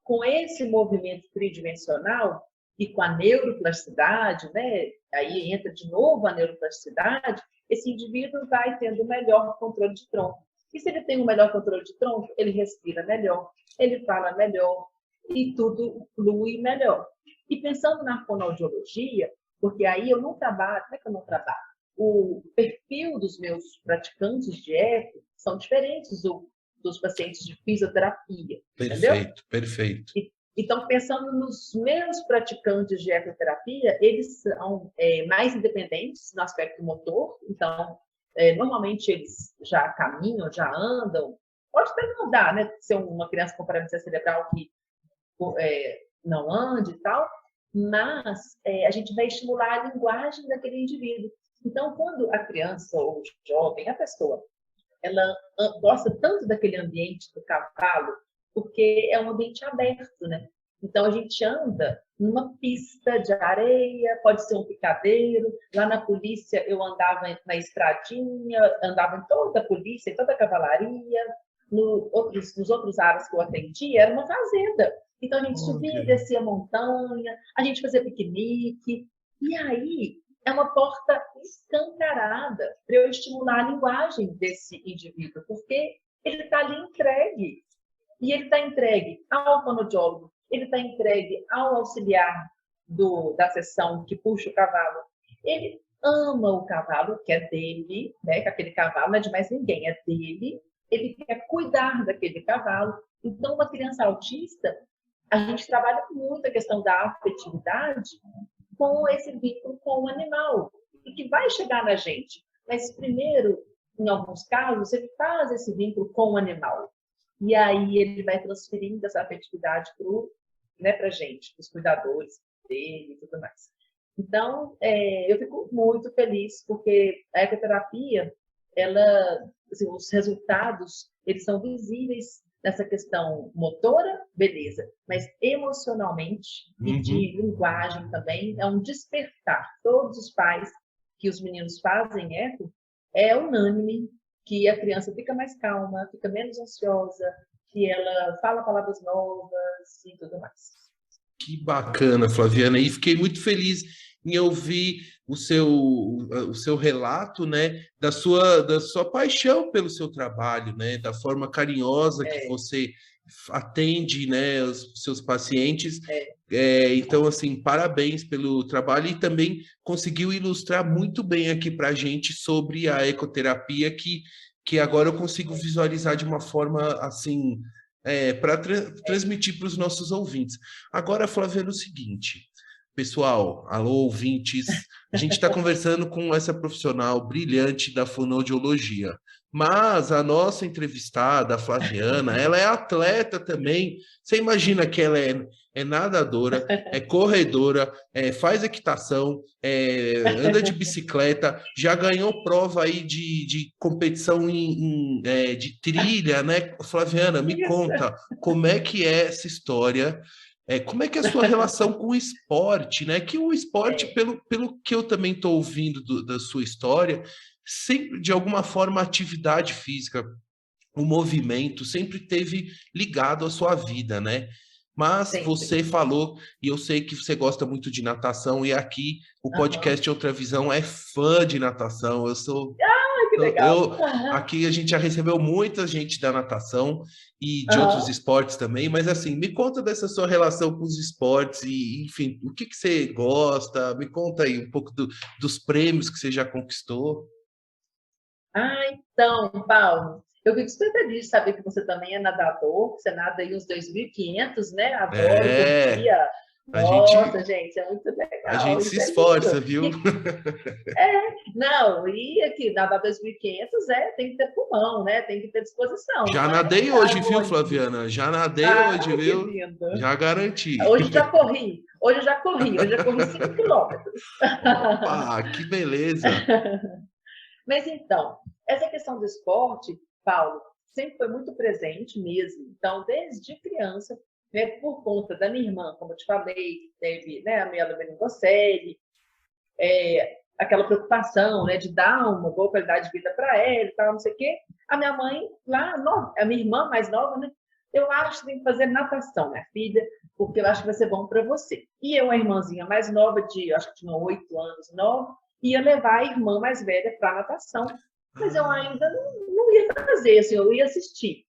com esse movimento tridimensional e com a neuroplasticidade, né, aí entra de novo a neuroplasticidade, esse indivíduo vai tendo melhor controle de tronco. E se ele tem um melhor controle de tronco, ele respira melhor, ele fala melhor, e tudo flui melhor. E pensando na fonoaudiologia, porque aí eu não trabalho, como é que eu não trabalho? O perfil dos meus praticantes de eco são diferentes dos pacientes de fisioterapia, entendeu? Perfeito, perfeito. Então, pensando nos meus praticantes de ecoterapia, eles são mais independentes no aspecto motor, então, normalmente eles já caminham, já andam, pode até não dar, né? Ser uma criança com paralisia cerebral que não ande e tal, mas a gente vai estimular a linguagem daquele indivíduo. Então, quando a criança ou o jovem, a pessoa, ela gosta tanto daquele ambiente do cavalo, porque é um ambiente aberto, né? Então, a gente anda numa pista de areia, pode ser um picadeiro. Lá na polícia, eu andava na estradinha, andava em toda a polícia, em toda a cavalaria. Nos outros ares que eu atendia, era uma fazenda. Então, a gente subia e descia a montanha, a gente fazia piquenique. E aí, é uma porta escancarada para eu estimular a linguagem desse indivíduo, porque ele está ali entregue. E ele está entregue ao fonoaudiólogo, ele está entregue ao auxiliar da sessão que puxa o cavalo. Ele ama o cavalo, que é dele, né? Que aquele cavalo não é de mais ninguém, é dele. Ele quer cuidar daquele cavalo. Então, uma criança autista, a gente trabalha muito a questão da afetividade com esse vínculo com o animal, e que vai chegar na gente. Mas, primeiro, em alguns casos, ele faz esse vínculo com o animal. E aí ele vai transferindo essa afetividade para a gente, para os cuidadores dele e tudo mais. Então, eu fico muito feliz, porque a ecoterapia, assim, os resultados, eles são visíveis nessa questão motora, beleza, mas emocionalmente e de linguagem também, é um despertar. Todos os pais que os meninos fazem eco, é unânime que a criança fica mais calma, fica menos ansiosa, que ela fala palavras novas e tudo mais. Que bacana, Flaviana, e fiquei muito feliz em ouvir o seu relato, né, da sua paixão pelo seu trabalho, né, da forma carinhosa que você atende, né, os seus pacientes. Então, assim, parabéns pelo trabalho e também conseguiu ilustrar muito bem aqui para a gente sobre a ecoterapia, que agora eu consigo visualizar de uma forma, assim, para transmitir para os nossos ouvintes. Agora, Flaviano, é o seguinte, pessoal, alô, ouvintes, a gente está conversando com essa profissional brilhante da fonoaudiologia, mas a nossa entrevistada, a Flaviana, ela é atleta também. Você imagina que ela é nadadora, é corredora, faz equitação, anda de bicicleta, já ganhou prova aí de competição de trilha, né? Flaviana, me conta, como é que é essa história? Como é que é a sua relação com o esporte, né? Que o esporte, pelo que eu também estou ouvindo da sua história, sempre, de alguma forma, a atividade física, o movimento sempre teve ligado à sua vida, né? Mas Sempre. você falou, e eu sei que você gosta muito de natação, e aqui o Uhum. podcast Outra Visão é fã de natação. Ai, que legal. Eu aqui a gente já recebeu muita gente da natação e de outros Uhum. esportes também, mas assim, me conta dessa sua relação com os esportes e, enfim, o que você gosta? Me conta aí um pouco dos prêmios que você já conquistou. Então, Paulo, eu fico super feliz de saber que você também é nadador, que você nada aí uns 2.500, né? Adoro, bom É, dia. Nossa, gente, é muito A legal. gente se Isso é esforça, lindo. viu? Não, e aqui, nadar 2.500 tem que ter pulmão, né? Tem que ter disposição, Já não é nadei hoje, viu, armadinha. Flaviana? Já nadei Ah, hoje, que viu? lindo. Já garanti. Hoje eu já corri 5 quilômetros. Opa, que beleza! Mas então, essa questão do esporte, Paulo, sempre foi muito presente mesmo. Então, desde criança, né, por conta da minha irmã, como eu te falei, que teve, né, a minha meningocele, aquela preocupação, né, de dar uma boa qualidade de vida para ela e tal, não sei o quê. A minha mãe, lá, a minha irmã mais nova, né, eu acho que tem que fazer natação, minha filha, porque eu acho que vai ser bom para você. E eu, a irmãzinha mais nova, acho que tinha 8 anos, 9, ia levar a irmã mais velha para natação, mas eu ainda não ia fazer, assim, eu ia assistir.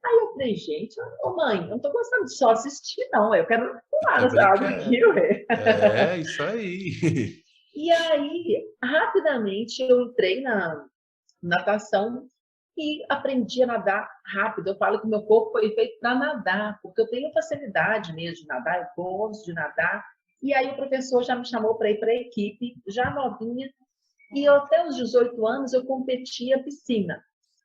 Aí eu falei, gente, ô mãe, eu não estou gostando de só assistir, não, eu quero pular É nessa água aqui, brincar. ué. É, isso aí. E aí, rapidamente, eu entrei na natação e aprendi a nadar rápido. Eu falo que o meu corpo foi feito para nadar, porque eu tenho facilidade mesmo de nadar, eu gosto de nadar. E aí o professor já me chamou para ir para a equipe, já novinha, e eu, até os 18 anos eu competia piscina.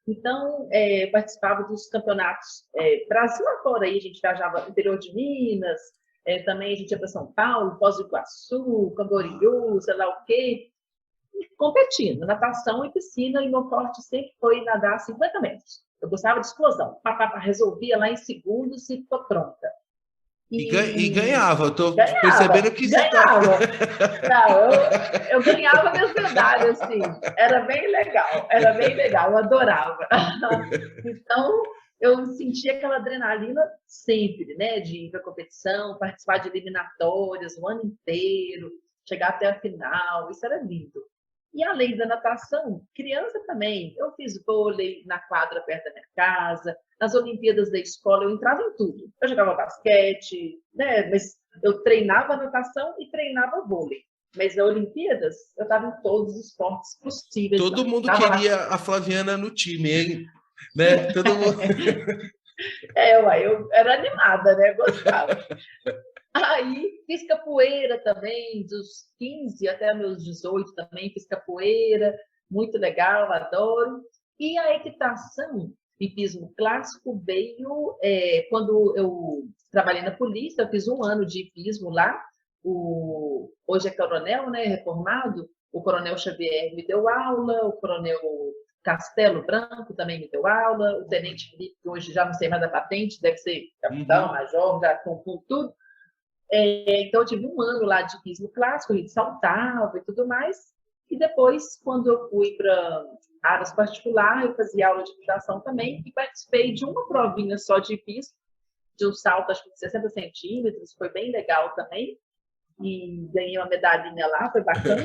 Então, participava dos campeonatos Brasil afora, aí a gente viajava no interior de Minas, também a gente ia para São Paulo, Foz do Iguaçu, Camboriú, sei lá o quê, competindo, natação e piscina, e meu forte sempre foi nadar 50 metros. Eu gostava de explosão, resolvia lá em segundos e ficou pronta. E ganhava, eu tô Ganhava, percebendo que você tá. ganhava. Não, eu ganhava minhas medalhas, assim. Era bem legal, eu adorava. Então, eu sentia aquela adrenalina sempre, né? De ir para competição, participar de eliminatórias o ano inteiro, chegar até a final, isso era lindo. E além da natação, criança também. Eu fiz vôlei na quadra perto da minha casa, nas Olimpíadas da escola, eu entrava em tudo. Eu jogava basquete, né? Mas eu treinava natação e treinava vôlei. Mas nas Olimpíadas, eu estava em todos os esportes possíveis lá. Todo mundo Tava lá. queria a Flaviana no time, hein? Né? Todo mundo. Eu era animada, né? Gostava. Aí fiz capoeira também, dos 15 até meus 18 também fiz capoeira, muito legal, adoro. E a equitação, hipismo clássico, veio quando eu trabalhei na polícia, eu fiz 1 ano de hipismo lá. Hoje é coronel, né, reformado, o coronel Xavier me deu aula, o coronel Castelo Branco também me deu aula, o tenente Felipe, que hoje já não sei mais da patente, deve ser capitão, major, já com tudo. Então, eu tive 1 ano lá de hipismo clássico, a gente saltava e tudo mais. E depois, quando eu fui para áreas particulares, eu fazia aula de equitação também e participei de uma provinha só de hipismo, de um salto, acho que de 60 centímetros, foi bem legal também. E ganhei uma medalhinha lá, foi bacana.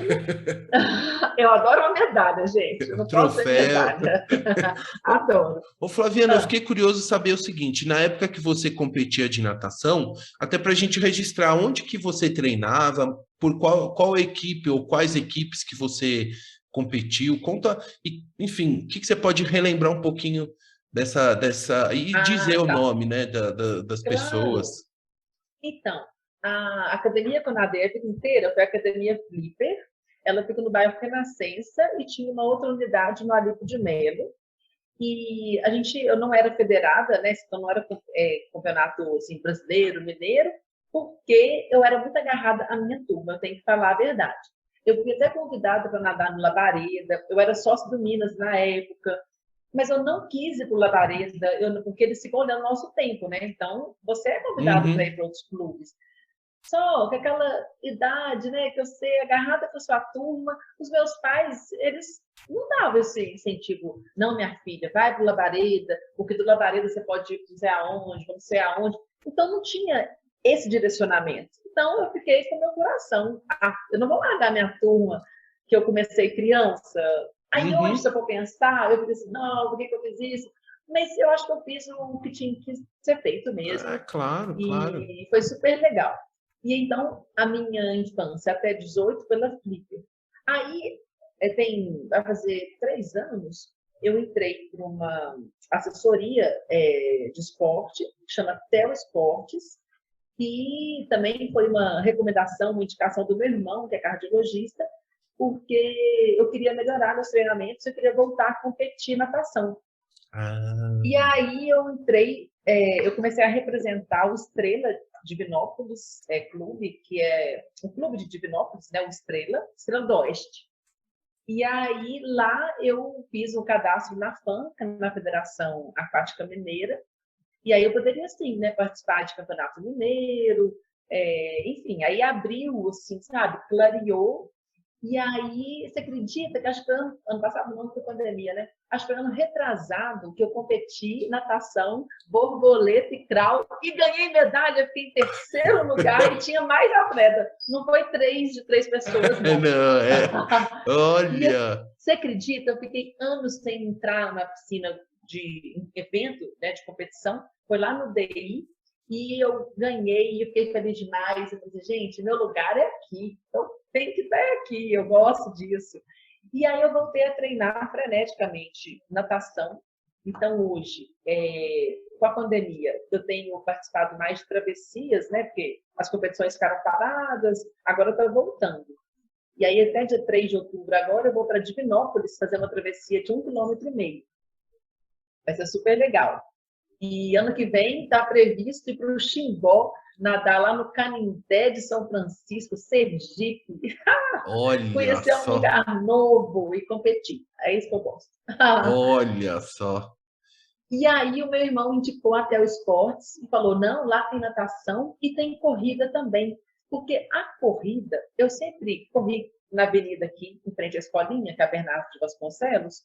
Eu adoro uma medalha, gente. Eu não posso ter Troféu. medalha. Adoro. Ô, Flaviana, eu fiquei curioso saber o seguinte: na época que você competia de natação, até para a gente registrar onde que você treinava, por qual equipe ou quais equipes que você competiu, conta, enfim, o que você pode relembrar um pouquinho dessa e dizer o Tá. nome, né, das Claro. pessoas. Então, a academia que eu nadei a vida inteira foi a Academia Flipper. Ela fica no bairro Renascença e tinha uma outra unidade no Alipo de Melo. E eu não era federada, né? Então não era campeonato assim, brasileiro, mineiro, porque eu era muito agarrada à minha turma, eu tenho que falar a verdade. Eu fui até convidada para nadar no Labareda, eu era sócio do Minas na época, mas eu não quis ir para o Labareda, porque eles ficam olhando o nosso tempo, né? Então, você é convidado para ir para outros clubes. Só que aquela idade, né, que eu sei, agarrada com a sua turma, os meus pais, eles não davam esse incentivo. Não, minha filha, vai para o Labareda, porque do Labareda você pode ir não sei aonde. Então, não tinha esse direcionamento. Então, eu fiquei com o meu coração. Eu não vou largar minha turma, que eu comecei criança. Aí, hoje, se eu for pensar, eu fico assim, não, por que eu fiz isso? Mas eu acho que eu fiz o que tinha que ser feito mesmo. Claro, claro. E foi super legal. E então, a minha infância, até 18, pela Flipper. Aí, vai fazer 3 anos, eu entrei para uma assessoria de esporte, que chama Teo Esportes, E também foi uma recomendação, uma indicação do meu irmão, que é cardiologista, porque eu queria melhorar meus treinamentos, eu queria voltar a competir natação. E aí eu entrei, eu comecei a representar o Estrela Divinópolis Clube, que é um clube de Divinópolis, né, o Estrela do Oeste. E aí lá eu fiz um cadastro na FAM, na Federação Aquática Mineira, e aí eu poderia, assim, né, participar de campeonato mineiro, enfim, aí abriu, assim, sabe, clareou. E aí, você acredita que acho que ano passado, não foi pandemia, né? Acho que foi ano retrasado que eu competi natação, borboleta e crawl e ganhei medalha, fiquei em terceiro lugar e tinha mais atleta. Não foi 3 de 3 pessoas, não. Não, olha! Você acredita? Eu fiquei anos sem entrar na piscina de evento, né, de competição. Foi lá no DI e eu ganhei e fiquei feliz demais. Eu falei, gente, meu lugar é aqui. Então, tem que estar aqui, eu gosto disso. E aí eu voltei a treinar freneticamente natação. Então, hoje, com a pandemia, eu tenho participado mais de travessias, né? Porque as competições ficaram paradas, agora eu estou voltando. E aí, até dia 3 de outubro, agora eu vou para Divinópolis fazer uma travessia de 1,5 km. Vai ser super legal. E ano que vem está previsto ir para o Chimbó, nadar lá no Canindé de São Francisco, Sergipe. Olha Conhecer só. um lugar novo e competir. É isso que eu gosto. Olha só. E aí o meu irmão indicou até o esportes e falou, não, lá tem natação e tem corrida também. Porque a corrida, eu sempre corri na avenida aqui, em frente à escolinha, que é a Bernardo de Vasconcelos,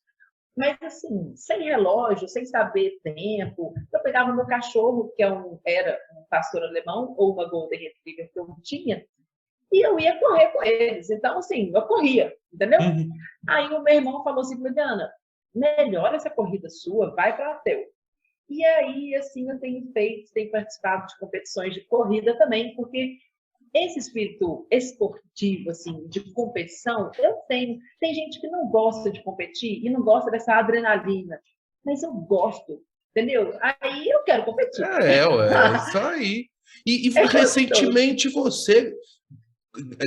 mas assim, sem relógio, sem saber tempo. Eu pegava o meu cachorro, que era um pastor alemão, ou uma Golden Retriever que eu tinha, e eu ia correr com eles. Então, assim, eu corria, entendeu? Aí o meu irmão falou assim, Juliana, melhora essa corrida sua, vai para a Teu. E aí, assim, eu tenho participado de competições de corrida também, porque esse espírito esportivo, assim, de competição, eu tenho. Tem gente que não gosta de competir e não gosta dessa adrenalina, mas eu gosto, entendeu? Aí eu quero competir. É isso aí. E recentemente você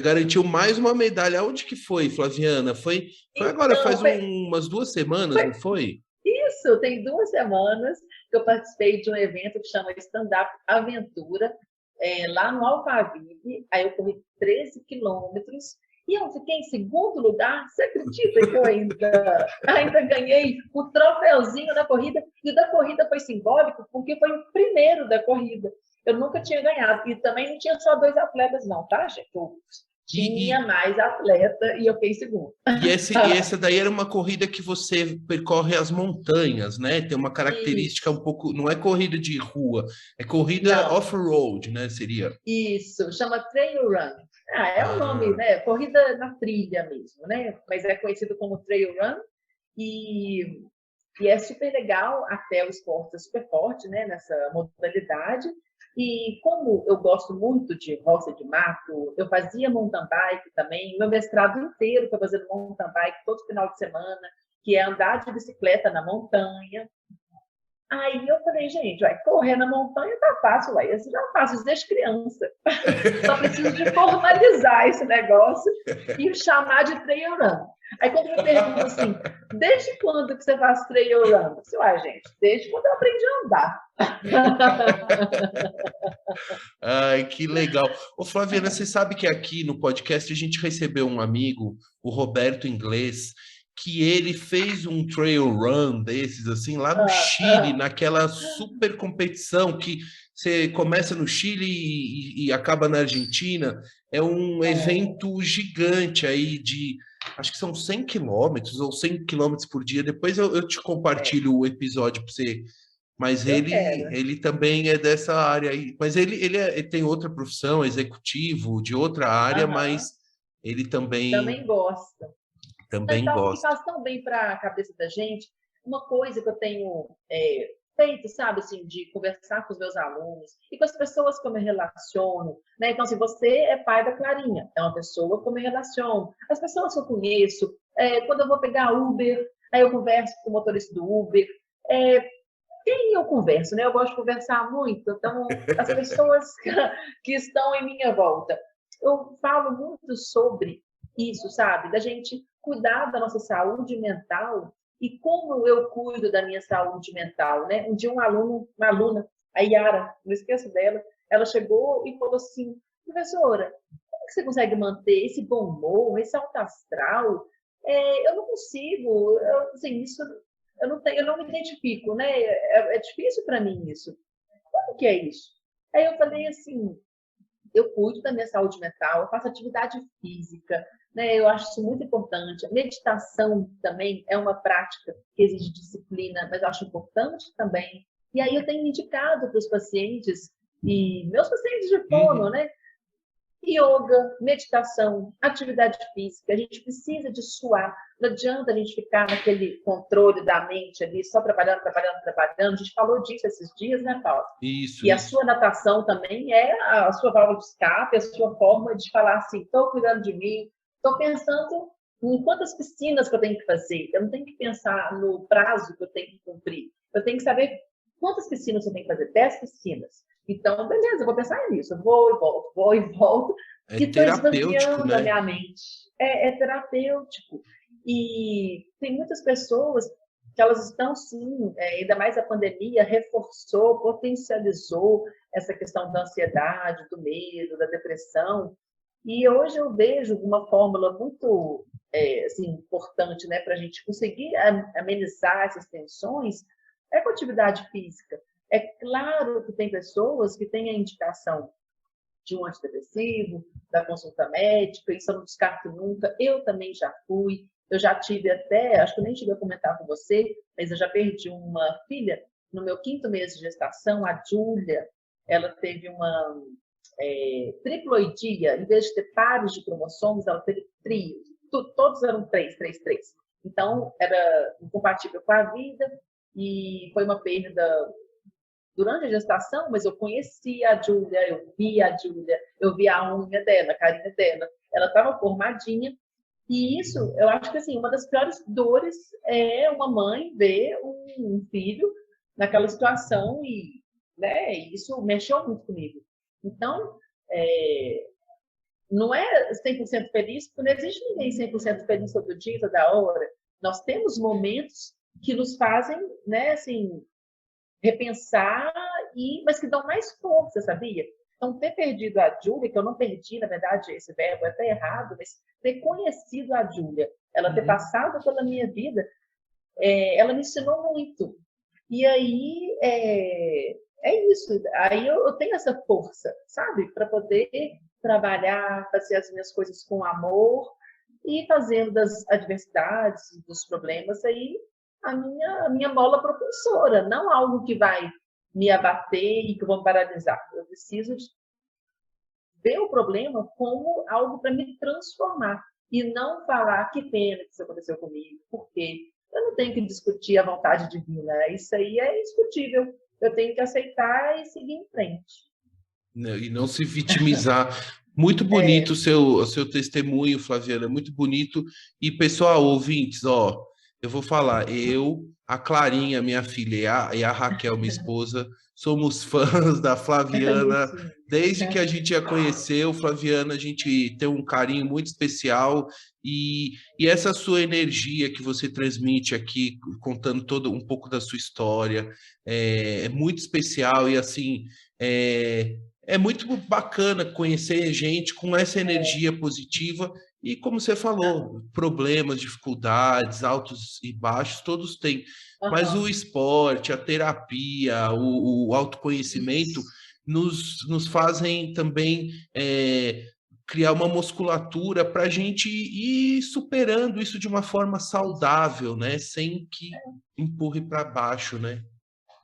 garantiu mais uma medalha. Onde que foi, Flaviana? Foi agora, faz umas 2 semanas, não foi? Isso, tem 2 semanas que eu participei de um evento que chama Stand Up Aventura, lá no Alphaville. Aí eu corri 13 quilômetros e eu fiquei em segundo lugar. Você acredita que eu ainda ganhei o troféuzinho da corrida? E o da corrida foi simbólico porque foi o primeiro da corrida. Eu nunca tinha ganhado. E também não tinha só 2 atletas, não, tá, gente? Eu tinha mais atleta e eu fiquei em segundo. E essa daí era uma corrida que você percorre as montanhas, né? Tem uma característica um pouco... Não é corrida de rua, é corrida off-road, né? Seria? Isso, chama Trail Run. O nome, né? Corrida na trilha mesmo, né? Mas é conhecido como Trail Run. E é super legal, até o esporte é super forte, né? Nessa modalidade. E como eu gosto muito de roça de mato, eu fazia mountain bike também, meu mestrado inteiro foi fazendo mountain bike todo final de semana, que é andar de bicicleta na montanha. Aí eu falei, gente, correr na montanha tá fácil, eu já faço desde criança. Só preciso de formalizar esse negócio e chamar de trail run. Aí quando me perguntam assim, desde quando que você faz trail run? Eu disse, gente, desde quando eu aprendi a andar. Ai, que legal. Ô, Flaviana, você sabe que aqui no podcast a gente recebeu um amigo, o Roberto Inglês, que ele fez um trail run desses, assim, lá no Chile, naquela super competição que você começa no Chile e acaba na Argentina. É um evento gigante aí de... Acho que são 100 quilômetros ou 100 quilômetros por dia. Depois eu te compartilho o episódio para você. Mas ele também é dessa área aí. Mas ele tem outra profissão, executivo, de outra área, mas ele também gosta. Também gosta. Que faz tão bem para a cabeça da gente. Uma coisa que eu tenho feito, sabe, assim, de conversar com os meus alunos e com as pessoas que eu me relaciono, né? Então, assim, você é pai da Clarinha, é uma pessoa que eu me relaciono. As pessoas que eu conheço, quando eu vou pegar Uber, aí eu converso com o motorista do Uber. quem eu converso, né? Eu gosto de conversar muito, então as pessoas que estão em minha volta. Eu falo muito sobre isso, sabe? Da gente cuidar da nossa saúde mental e como eu cuido da minha saúde mental, né? Um dia uma aluna, a Yara, não esqueço dela, ela chegou e falou assim, professora, como é que você consegue manter esse bom humor, esse alto astral? Eu não consigo, assim, isso eu não me identifico, né? É difícil para mim isso. Como que é isso? Aí eu falei assim, eu cuido da minha saúde mental, eu faço atividade física, né? Eu acho isso muito importante. A meditação também é uma prática que exige disciplina, mas eu acho importante também. E aí eu tenho indicado para os pacientes, e meus pacientes de fono, né? Yoga, meditação, atividade física, a gente precisa de suar. Não adianta a gente ficar naquele controle da mente ali, só trabalhando, trabalhando, trabalhando. A gente falou disso esses dias, né, Paulo? Isso, e a isso. sua natação também é a sua válvula de escape, a sua forma de falar assim, estou cuidando de mim, estou pensando em quantas piscinas que eu tenho que fazer. Eu não tenho que pensar no prazo que eu tenho que cumprir. Eu tenho que saber quantas piscinas eu tenho que fazer. 10 piscinas. Então, beleza, eu vou pensar nisso. Eu vou e volto. É E estou terapêutico, esvaziando a né? minha mente. É terapêutico. E tem muitas pessoas que elas estão, sim, ainda mais a pandemia, reforçou, potencializou essa questão da ansiedade, do medo, da depressão. E hoje eu vejo uma fórmula muito assim, importante, né, para a gente conseguir amenizar essas tensões, é com atividade física. É claro que tem pessoas que têm a indicação de um antidepressivo, da consulta médica, isso eu não descarto nunca. Eu também já fui, eu já tive até, acho que eu nem cheguei a comentar com você, mas eu já perdi uma filha no meu 5º mês de gestação, a Júlia. Ela teve uma triploidia, em vez de ter pares de cromossomos, ela teve trios. Todos eram 3, 3, 3. Então, era incompatível com a vida e foi uma perda durante a gestação, mas eu conhecia a Júlia, eu vi a Júlia, eu vi a unha dela, a carinha dela. Ela estava formadinha. E isso, eu acho que assim, uma das piores dores é uma mãe ver um filho naquela situação e, né, isso mexeu muito comigo. Então, não é 100% feliz, porque não existe ninguém 100% feliz todo dia, toda hora. Nós temos momentos que nos fazem, né, assim, repensar, mas que dão mais força, sabia? Então, ter perdido a Júlia, que eu não perdi, na verdade, esse verbo é até errado, mas ter conhecido a Júlia, ela ter passado pela minha vida, ela me ensinou muito. E aí, é isso. Aí eu tenho essa força, sabe? Para poder trabalhar, fazer as minhas coisas com amor e fazendo das adversidades, dos problemas aí, a minha mola propulsora, não algo que vai me abater e que eu vou me paralisar. Eu preciso ver o problema como algo para me transformar e não falar que pena que isso aconteceu comigo, porque eu não tenho que discutir a vontade divina, isso aí é indiscutível. Eu tenho que aceitar e seguir em frente. E não se vitimizar. Muito bonito o seu testemunho, Flaviana, muito bonito. E, pessoal, ouvintes, ó, eu vou falar, a Clarinha, minha filha, e a Raquel, minha esposa, somos fãs da Flaviana. Desde que a gente a conheceu, Flaviana, a gente tem um carinho muito especial. E essa sua energia que você transmite aqui, contando todo um pouco da sua história, é muito especial. E, assim, é muito bacana conhecer gente com essa energia positiva e, como você falou, problemas, dificuldades, altos e baixos, todos têm. Mas o esporte, a terapia, o autoconhecimento nos fazem também criar uma musculatura para a gente ir superando isso de uma forma saudável, né? Sem que empurre para baixo, né?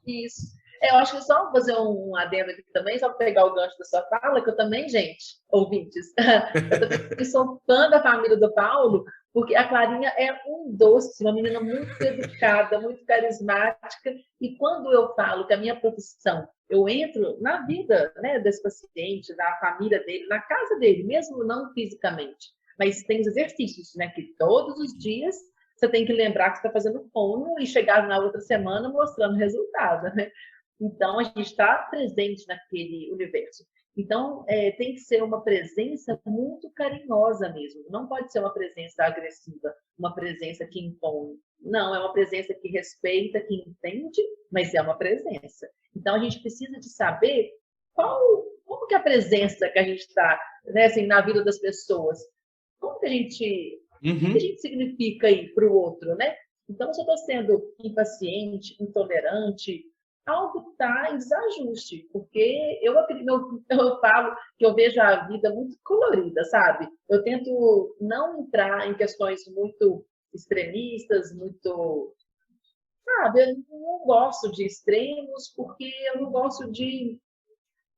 Isso. Eu acho que só fazer um adendo aqui também, só pegar o gancho da sua fala, que eu também, gente, ouvintes, eu também sou fã da família do Paulo, porque a Clarinha é um doce, uma menina muito educada, muito carismática, e quando eu falo que a minha profissão, eu entro na vida, né, desse paciente, da família dele, na casa dele, mesmo não fisicamente, mas tem os exercícios, né, que todos os dias você tem que lembrar que você está fazendo fono e chegar na outra semana mostrando o resultado, né? Então, a gente está presente naquele universo. Então, tem que ser uma presença muito carinhosa mesmo. Não pode ser uma presença agressiva, uma presença que impõe. Não, é uma presença que respeita, que entende, mas é uma presença. Então, a gente precisa de saber como que é a presença que a gente está, né, assim, na vida das pessoas. Como que a gente... O que a gente significa aí para o outro, né? Então, se eu estou sendo impaciente, intolerante, algo está em desajuste, porque eu falo que eu vejo a vida muito colorida, sabe? Eu tento não entrar em questões muito extremistas, muito... Sabe, eu não gosto de extremos, porque eu não gosto de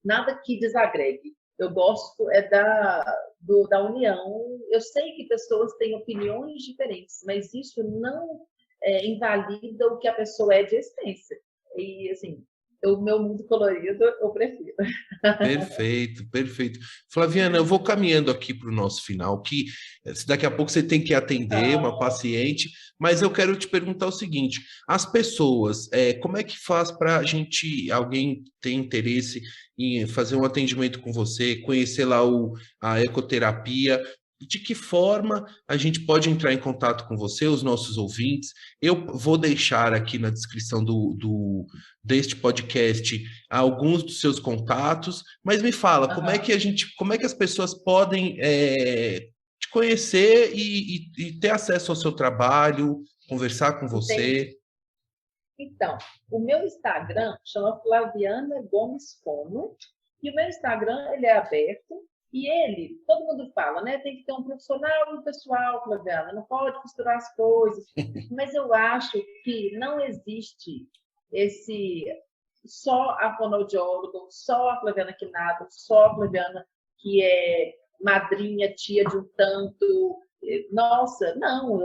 nada que desagregue. Eu gosto da união. Eu sei que pessoas têm opiniões diferentes, mas isso não invalida o que a pessoa é de essência. E, assim, o meu mundo colorido eu prefiro. Perfeito, perfeito. Flaviana, eu vou caminhando aqui para o nosso final, que daqui a pouco você tem que atender uma paciente, mas eu quero te perguntar o seguinte: as pessoas, como é que faz para alguém ter interesse em fazer um atendimento com você, conhecer lá a ecoterapia? De que forma a gente pode entrar em contato com você, os nossos ouvintes? Eu vou deixar aqui na descrição deste podcast alguns dos seus contatos, mas me fala, como é que as pessoas podem te conhecer e ter acesso ao seu trabalho, conversar com você? Entendi. Então, o meu Instagram chama Flaviana Gomes Fono, e o meu Instagram ele é aberto, e todo mundo fala, né? Tem que ter um profissional e um pessoal, Flaviana, não pode costurar as coisas, mas eu acho que não existe só a fonoaudióloga, só a Flaviana Quinato, só a Flaviana que é madrinha, tia de um tanto. Nossa, não,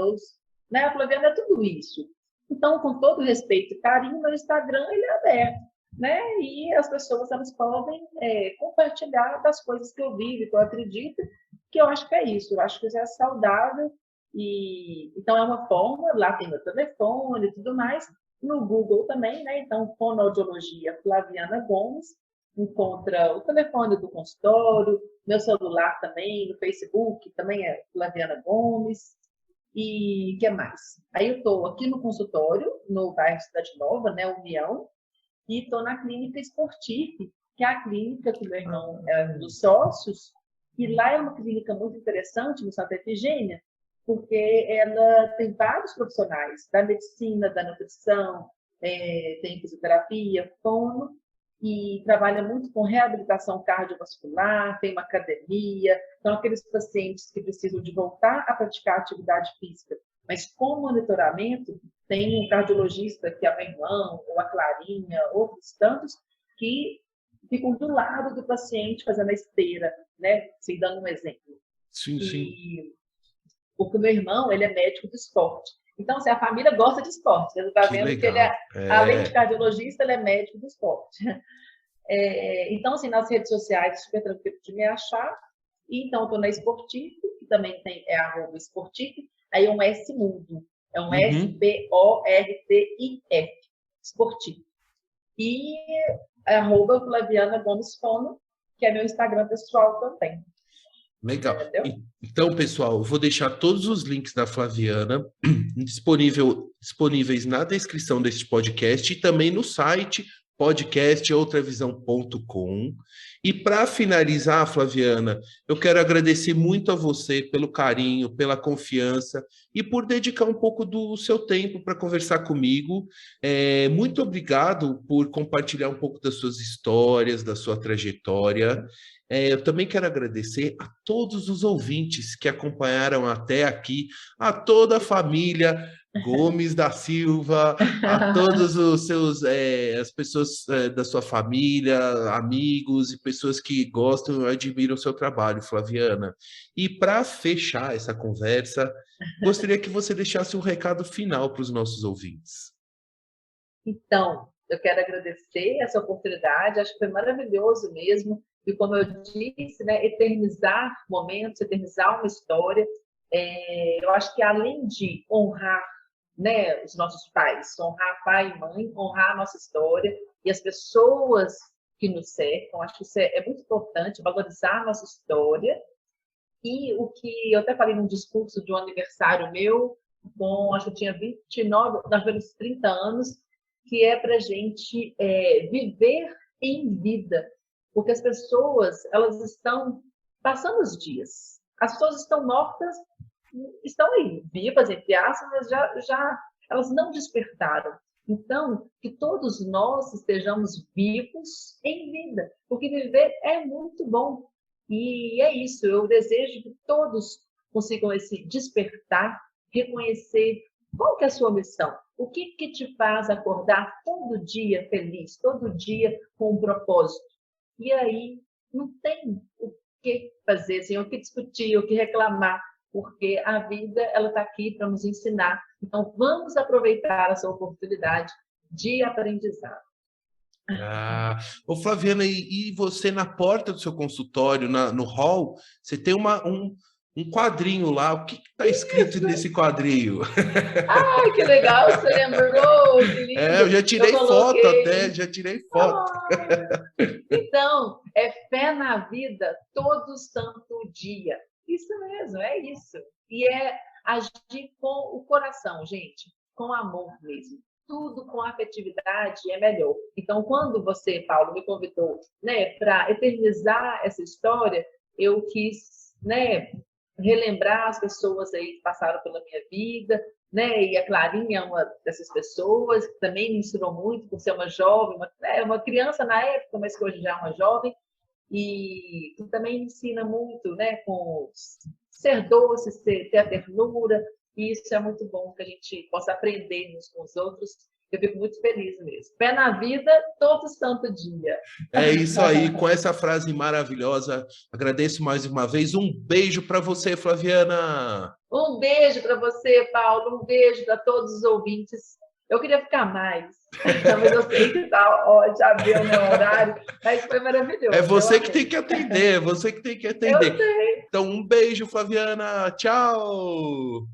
né? A Flaviana é tudo isso. Então, com todo respeito e carinho, meu Instagram ele é aberto, né? E as pessoas elas podem compartilhar das coisas que eu vivo, que eu acredito, que eu acho que é isso. Eu acho que isso é saudável. Então, é uma forma, lá tem meu telefone e tudo mais, no Google também, né? Então, fonoaudiologia Flaviana Gomes, encontra o telefone do consultório, meu celular também, no Facebook também é Flaviana Gomes. E o que mais? Aí eu estou aqui no consultório, no bairro Cidade Nova, né, União, e estou na clínica Sportif, que é a clínica que meu irmão é um dos sócios, e lá é uma clínica muito interessante, no Santa Efigênia, porque ela tem vários profissionais da medicina, da nutrição, tem fisioterapia, fono, e trabalha muito com reabilitação cardiovascular, tem uma academia, então aqueles pacientes que precisam de voltar a praticar atividade física, mas com monitoramento, tem um cardiologista, que é meu irmão, ou a Clarinha, outros tantos, que ficam do lado do paciente fazendo a esteira, né? Assim, dando um exemplo. Sim, sim. Porque o meu irmão, ele é médico do esporte. Então, assim, a família gosta de esporte. Você está vendo legal. que ele além de cardiologista, ele é médico do esporte. Então, assim, nas redes sociais, super tranquilo de me achar. E, então, estou na Sportif, que também é @Sportif. Aí é um S mudo. É um SPORTIF, Sportif. E @Flaviana Gomes Fono, que é meu Instagram pessoal também. Legal. Então, pessoal, eu vou deixar todos os links da Flaviana disponíveis na descrição deste podcast e também no site podcastoutravisão.com. E para finalizar, Flaviana, eu quero agradecer muito a você pelo carinho, pela confiança e por dedicar um pouco do seu tempo para conversar comigo. Muito obrigado por compartilhar um pouco das suas histórias, da sua trajetória. Eu também quero agradecer a todos os ouvintes que acompanharam até aqui, a toda a família Gomes da Silva, a todos os seus, as pessoas da sua família, amigos e pessoas que gostam e admiram o seu trabalho, Flaviana. E para fechar essa conversa, gostaria que você deixasse um recado final para os nossos ouvintes. Então, eu quero agradecer essa oportunidade, acho que foi maravilhoso mesmo. E como eu disse, né, eternizar momentos, eternizar uma história. Eu acho que além de honrar, né, os nossos pais, honrar pai e mãe, honrar a nossa história e as pessoas que nos cercam, acho que isso é muito importante, valorizar a nossa história. E o que eu até falei num discurso de um aniversário meu, acho que eu tinha 29, nós tivemos 30 anos, que é para a gente viver em vida, porque as pessoas, elas estão passando os dias, as pessoas estão mortas, estão aí, vivas, entre aspas, mas já elas não despertaram. Então, que todos nós estejamos vivos em vida, porque viver é muito bom. E é isso, eu desejo que todos consigam esse despertar, reconhecer qual que é a sua missão, o que te faz acordar todo dia feliz, todo dia com um propósito. E aí não tem o que fazer, assim, o que discutir, o que reclamar, porque a vida ela está aqui para nos ensinar. Então, vamos aproveitar essa oportunidade de aprendizado. Ô Flaviana, e você na porta do seu consultório, no hall, você tem um quadrinho lá. O que está escrito nesse quadrinho? Ai, que legal, você lembrou, que lindo. Eu já tirei foto até, já tirei foto. Então, é fé na vida todo santo dia. Isso mesmo, é isso. E é agir com o coração, gente, com amor mesmo. Tudo com afetividade é melhor. Então, quando você, Paulo, me convidou, né, para eternizar essa história, eu quis, né, relembrar as pessoas aí que passaram pela minha vida, né, e a Clarinha é uma dessas pessoas que também me ensinou muito por ser uma jovem, uma criança na época, mas que hoje já é uma jovem, e que também me ensina muito, né, com ser doce, ter a ternura. E isso é muito bom que a gente possa aprender uns com os outros. Eu fico muito feliz mesmo. Pé na vida, todo santo dia. É isso aí, com essa frase maravilhosa. Agradeço mais uma vez. Um beijo para você, Flaviana. Um beijo para você, Paulo. Um beijo para todos os ouvintes. Eu queria ficar mais, mas eu sei que já deu o meu horário, mas foi maravilhoso. É você que tem que atender, é você que tem que atender. Eu sei. Então, um beijo, Flaviana. Tchau.